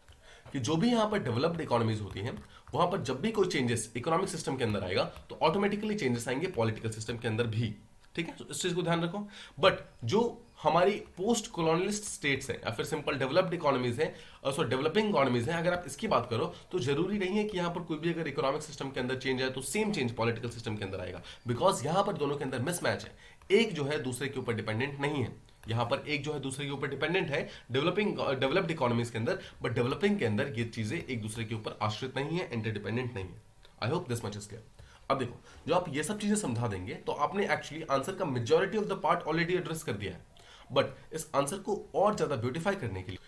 कि जो भी यहां पर डेवलप्ड इकोनॉमीज होती हैं वहां पर जब भी कोई चेंजेस इकोनॉमिक सिस्टम के अंदर आएगा तो ऑटोमेटिकली चेंजेस आएंगे पॉलिटिकल सिस्टम के अंदर भी, ठीक है, तो इस चीज को ध्यान रखो। बट जो हमारी पोस्ट कॉलोनियलिस्ट स्टेट्स हैं या फिर सिंपल डेवलप्ड इकोनॉमीज हैं, सो डेवलपिंग इकोनॉमीज हैं, अगर आप इसकी बात करो तो जरूरी नहीं है कि यहां पर कोई भी अगर इकोनॉमिक सिस्टम के अंदर चेंज आए तो सेम चेंज पॉलिटिकल सिस्टम के अंदर आएगा, बिकॉज यहां पर दोनों के अंदर मिसमैच है। एक जो है दूसरे के ऊपर डिपेंडेंट नहीं है, यहां पर एक जो है दूसरे के ऊपर डिपेंडेंट है डेवलप्ड इकोनॉमीज के अंदर, बट डेवलपिंग के अंदर ये चीजें एक दूसरे के ऊपर आश्रित नहीं है, इंटरडिपेंडेंट नहीं है। आई hope this much is clear. अब देखो, जो आप ये सब चीजें समझा देंगे तो आपने एक्चुअली आंसर का majority of the part already address कर दिया है। बट इस आंसर को और ज्यादा ब्यूटीफाई करने के लिए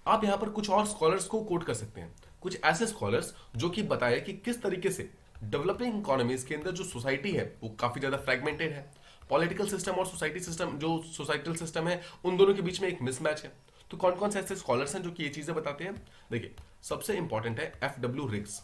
आप यहां पर कुछ और स्कॉलर्स को कोट कर सकते हैं, कुछ ऐसे स्कॉलर्स जो कि बताए कि किस तरीके से डेवलपिंग इकोनॉमीज के अंदर जो सोसाइटी है वो काफी ज्यादा फ्रेगमेंटेड है, पॉलिटिकल सिस्टम और सोसाइटी सिस्टम, जो सोसाइटल सिस्टम है उन दोनों के बीच में एक मिसमैच है। तो कौन कौन से ऐसे स्कॉलर्स हैं जो कि ये चीजें बताते हैं? देखिए, सबसे इंपॉर्टेंट है एफ.डब्ल्यू. रिग्स।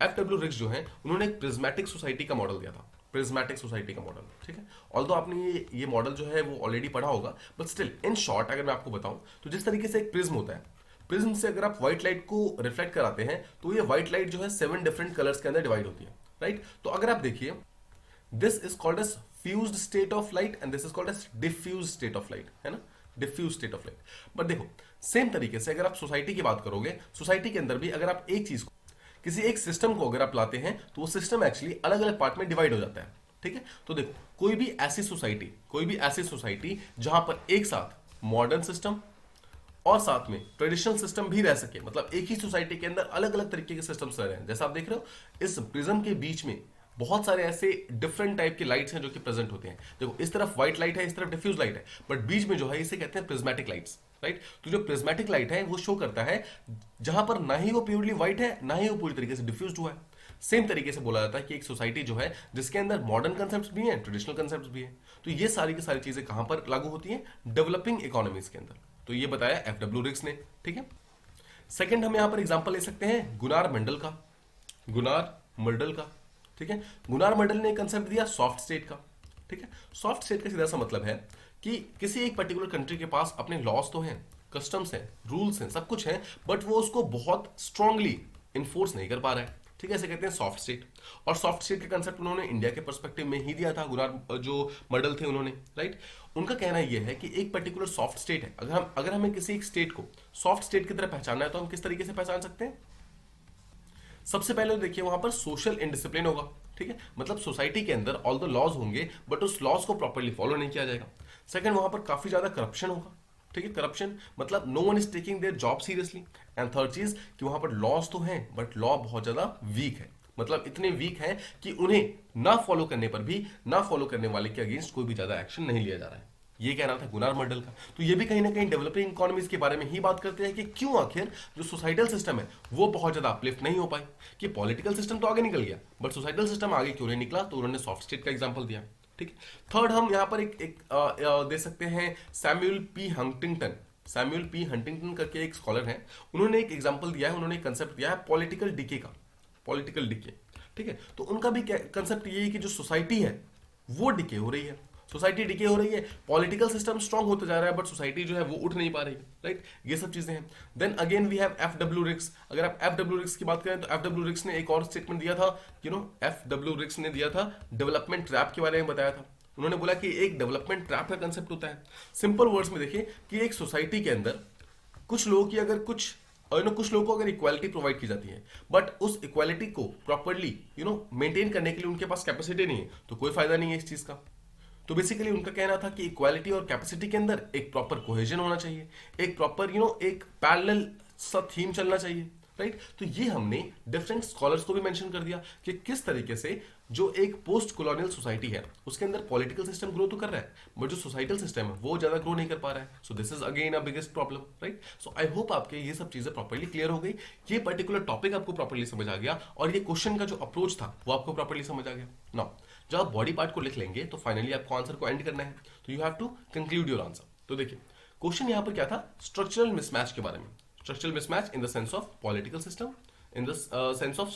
एफ.डब्ल्यू. रिग्स जो है उन्होंने एक प्रिज्मेटिक सोसाइटी का मॉडल दिया था, प्रिज्मेटिक सोसाइटी का मॉडल, ठीक है। ऑल्दो आपने ये मॉडल जो है वो ऑलरेडी पढ़ा होगा, बट स्टिल इन शॉर्ट अगर मैं आपको बताऊं तो जिस तरीके से एक प्रिज्म होता है, प्रिज्म से अगर आप व्हाइट लाइट को रिफ्लेक्ट कराते हैं तो ये व्हाइट लाइट जो है 7 डिफरेंट कलर्स के अंदर डिवाइड होती है, राइट। तो अगर आप देखिए, this is called as fused state of light and this is called as diffuse state of light, है ना, diffuse state of light. But देखो, सेम तरीके से अगर आप सोसाइटी की बात करोगे, सोसाइटी के अंदर भी अगर आप एक चीज को, किसी एक सिस्टम को अगर आप लाते हैं तो वो सिस्टम एक्चुअली अलग अलग पार्ट में डिवाइड हो जाता है, ठीक है। तो देखो, कोई भी ऐसी सोसाइटी जहां पर एक साथ मॉडर्न सिस्टम और साथ में ट्रेडिशनल सिस्टम भी रह सके, मतलब एक ही सोसाइटी के अंदर अलग अलग तरीके के सिस्टम्स रह रहे हैं, जैसा आप देख रहे हो इस प्रिज्म के बीच में बहुत सारे ऐसे डिफरेंट टाइप के लाइट्स हैं जो कि प्रेजेंट होते हैं। देखो, इस तरफ व्हाइट लाइट है, इस तरफ डिफ्यूज लाइट है, बट बीच में जो है इसे कहते हैं प्रिज्मेटिक लाइट्स, राइट। तो जो प्रिज्मेटिक लाइट है वो शो करता है जहां पर ना ही वो प्योरली व्हाइट है ना ही वो पूरी तरीके से डिफ्यूज्ड हुआ है। सेम तरीके से बोला जाता है कि एक सोसाइटी जो है जिसके अंदर मॉडर्न कंसेप्ट्स भी हैं, ट्रेडिशनल कंसेप्ट्स भी हैं। तो ये सारी की सारी चीजें कहां पर लागू होती हैं? डेवलपिंग इकोनॉमीज के अंदर। तो ये बताया एफ.डब्ल्यू. रिग्स ने, ठीक है। सेकंड हम यहां पर एग्जांपल ले सकते हैं गुनार मंडल का, ठीक है। गुनार मंडल ने कंसेप्ट दिया सॉफ्ट स्टेट का, ठीक है। सॉफ्ट स्टेट का सीधा सा मतलब है कि किसी एक पर्टिकुलर कंट्री के पास अपने लॉज तो हैं, कस्टम्स हैं, रूल्स हैं, सब कुछ है, बट वो उसको बहुत स्ट्रांगली इन्फोर्स नहीं कर पा रहा है, ठीक है। ऐसे कहते हैं सॉफ्ट स्टेट। और सॉफ्ट स्टेट का कंसेप्ट उन्होंने इंडिया के पर्सपेक्टिव में ही दिया था, गुनार जो मंडल थे उन्होंने, राइट। उनका कहना यह है कि एक पर्टिकुलर सॉफ्ट स्टेट है, अगर हमें किसी एक स्टेट को सॉफ्ट स्टेट की तरह पहचानना है तो हम किस तरीके से पहचान सकते हैं? सबसे पहले तो देखिए, वहां पर सोशल इनडिसिप्लिन होगा, ठीक है, मतलब सोसाइटी के अंदर ऑल द लॉज होंगे बट उस लॉज को प्रॉपर्ली फॉलो नहीं किया जाएगा। सेकंड, वहां पर काफी ज्यादा करप्शन होगा, ठीक है, करप्शन मतलब no one is taking their job seriously. And third चीज कि वहां पर लॉज तो हैं बट लॉ बहुत ज्यादा वीक है, मतलब इतने वीक है कि उन्हें ना फॉलो करने पर भी ना फॉलो करने वाले के अगेंस्ट कोई भी ज्यादा एक्शन नहीं लिया जा रहा है। ये कहना था गुनार मंडल का। तो ये भी कहीं ना कहीं डेवलपिंग इकोनॉमीज के बारे में ही बात करते हैं कि क्यों आखिर जो सोसाइटल सिस्टम है वो बहुत ज्यादा अपलिफ्ट नहीं हो पाई, कि पॉलिटिकल सिस्टम तो आगे निकल गया बट सोसाइटल सिस्टम आगे क्यों नहीं निकला, तो उन्होंने सॉफ्ट स्टेट का एग्जांपल दिया, ठीक है। थर्ड हम यहां पर एक दे सकते हैं Samuel P Huntington, Samuel P Huntington करके एक स्कॉलर हैं, उन्होंने एक एग्जांपल दिया है, उन्होंने एक कंसेप्ट दिया है पॉलिटिकल डिके का, पॉलिटिकल डिके। ठीक है, तो उनका भी कंसेप्ट ये है कि जो सोसाइटी है वो डिके हो रही है, सोसाइटी डिके हो रही है, पॉलिटिकल सिस्टम स्ट्रांग होता जा रहा है, बट सोसाइटी जो है वो उठ नहीं पा रही है, राइट। ये सब चीजें हैं। Then again we have F W Riggs. अगर आप एफ डब्ल्यू रिक्स की बात करें तो एफ डब्ल्यू रिक्स ने एक और स्टेटमेंट दिया था, एफ डब्ल्यू रिक्स ने दिया था डेवलपमेंट ट्रैप के बारे में बताया था। उन्होंने बोला कि एक डेवलपमेंट ट्रैप का कंसेप्ट होता है। सिंपल वर्ड्स में देखिए कि एक सोसाइटी के अंदर कुछ लोगों की अगर कुछ लोगों को अगर इक्वालिटी प्रोवाइड की जाती है, बट उस इक्वालिटी को प्रॉपरली मेंटेन करने के लिए उनके पास कैपेसिटी नहीं है, तो कोई फायदा नहीं है इस चीज का। तो बेसिकली उनका कहना था कि इक्वालिटी और कैपेसिटी के अंदर एक प्रॉपर कोहेजन होना चाहिए, एक प्रॉपर एक पैरेलल सा थीम चलना चाहिए, राइट। तो ये हमने डिफरेंट स्कॉलर्स को भी मेंशन कर दिया कि किस तरीके से जो एक पोस्ट कॉलोनियल सोसाइटी है उसके अंदर पॉलिटिकल सिस्टम ग्रो तो कर रहा है, बट जो सोसाइटल सिस्टम है वो ज्यादा ग्रो नहीं कर पा रहा है। So this is again a biggest problem, right. So I hope आपके ये सब चीजें प्रॉपर्ली क्लियर हो गई, ये पर्टिकुलर टॉपिक आपको प्रॉपर्ली समझ आ गया, और ये क्वेश्चन का जो अप्रोच था वो आपको प्रॉपर्ली समझ आ गया। नाउ जब आप बॉडी पार्ट को लिख लेंगे तो फाइनली आपको आंसर को एंड करना है, तो you have to conclude your answer. तो देखिए क्वेश्चन यहां पर क्या था, स्ट्रक्चरल मिसमैच के बारे में। Structural mismatch in the sense of political system, in the sense of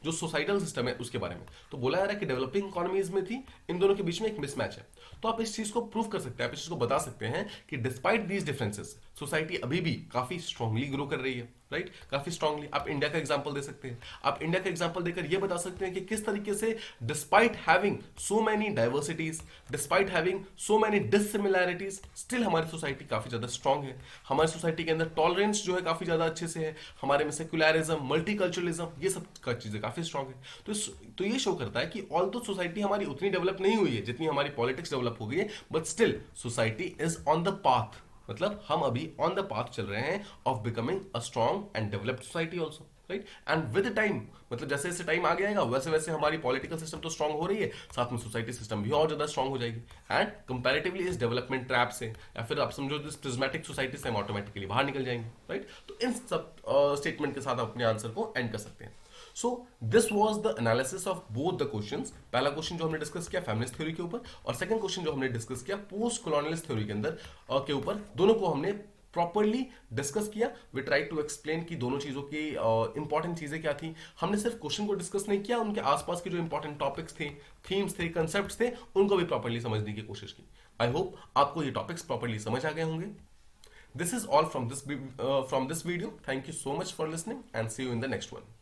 जो सोसाइटल सिस्टम है उसके बारे में। तो बोला जा रहा है कि डेवलपिंग इकोनॉमीज में थी इन दोनों के बीच में एक मिसमैच है। तो आप इस चीज को प्रूव कर सकते हैं, आप इस चीज को बता सकते हैं कि डिस्पाइट दीज डिफरेंसेस सोसाइटी अभी भी काफी स्ट्रांगली ग्रो कर रही है, राइट, काफी स्ट्रांगली। आप इंडिया का एग्जांपल दे सकते हैं, आप इंडिया का एग्जांपल देकर यह बता सकते हैं कि किस तरीके से despite having so many diversities, despite having so many dissimilarities, still हमारी सोसाइटी काफी ज्यादा स्ट्रांग है। हमारी सोसाइटी के अंदर टॉलरेंस जो है काफी ज्यादा अच्छे से है, हमारे में सेक्युलरिज्म, मल्टीकल्चरलिज्म, ये सब का चीजें काफी स्ट्रांग है। तो ये शो करता है कि ऑल तो सोसाइटी हमारी उतनी डेवलप नहीं हुई है जितनी हमारी पॉलिटिक्स डेवलप हो गई है, but still society is on the path, मतलब हम अभी ऑन द पाथ चल रहे हैं of becoming a strong and developed society also, right. And with time, मतलब जैसे जैसे टाइम आगे आएगा वैसे वैसे हमारी पॉलिटिकल सिस्टम तो स्ट्रांग हो रही है, साथ में सोसाइटी सिस्टम भी और ज्यादा स्ट्रांग हो जाएगी, एंड कंपैरेटिवली इस डेवलपमेंट ट्रैप से या फिर आप समझो दिस प्रिज्मेटिक सोसाइटी से हम ऑटोमेटिकली बाहर निकल जाएंगे, राइट। तो इन सब स्टेटमेंट के साथ आप अपने आंसर को एंड कर सकते हैं। So this was the analysis of both the questions. पहला क्वेश्चन जो हमने डिस्कस किया फेमिनिस्ट थ्योरी के ऊपर, और सेकंड क्वेश्चन जो हमने डिस्कस किया पोस्ट कॉलोनियलिस्ट थ्योरी के अंदर के ऊपर, दोनों को हमने प्रॉपरली डिस्कस किया। वी ट्राई टू एक्सप्लेन कि दोनों चीजों की इंपॉर्टेंट चीजें क्या थी। हमने सिर्फ क्वेश्चन को डिस्कस नहीं किया, उनके आसपास के जो इंपॉर्टेंट टॉपिक्स थे, थीम्स थे, कंसेप्ट्स थे, उनको भी प्रॉपरली समझने की कोशिश की। आई होप आपको ये टॉपिक्स प्रॉपरली समझ आ गए होंगे। This is all from this video. Thank you so much for listening and see you in the next one.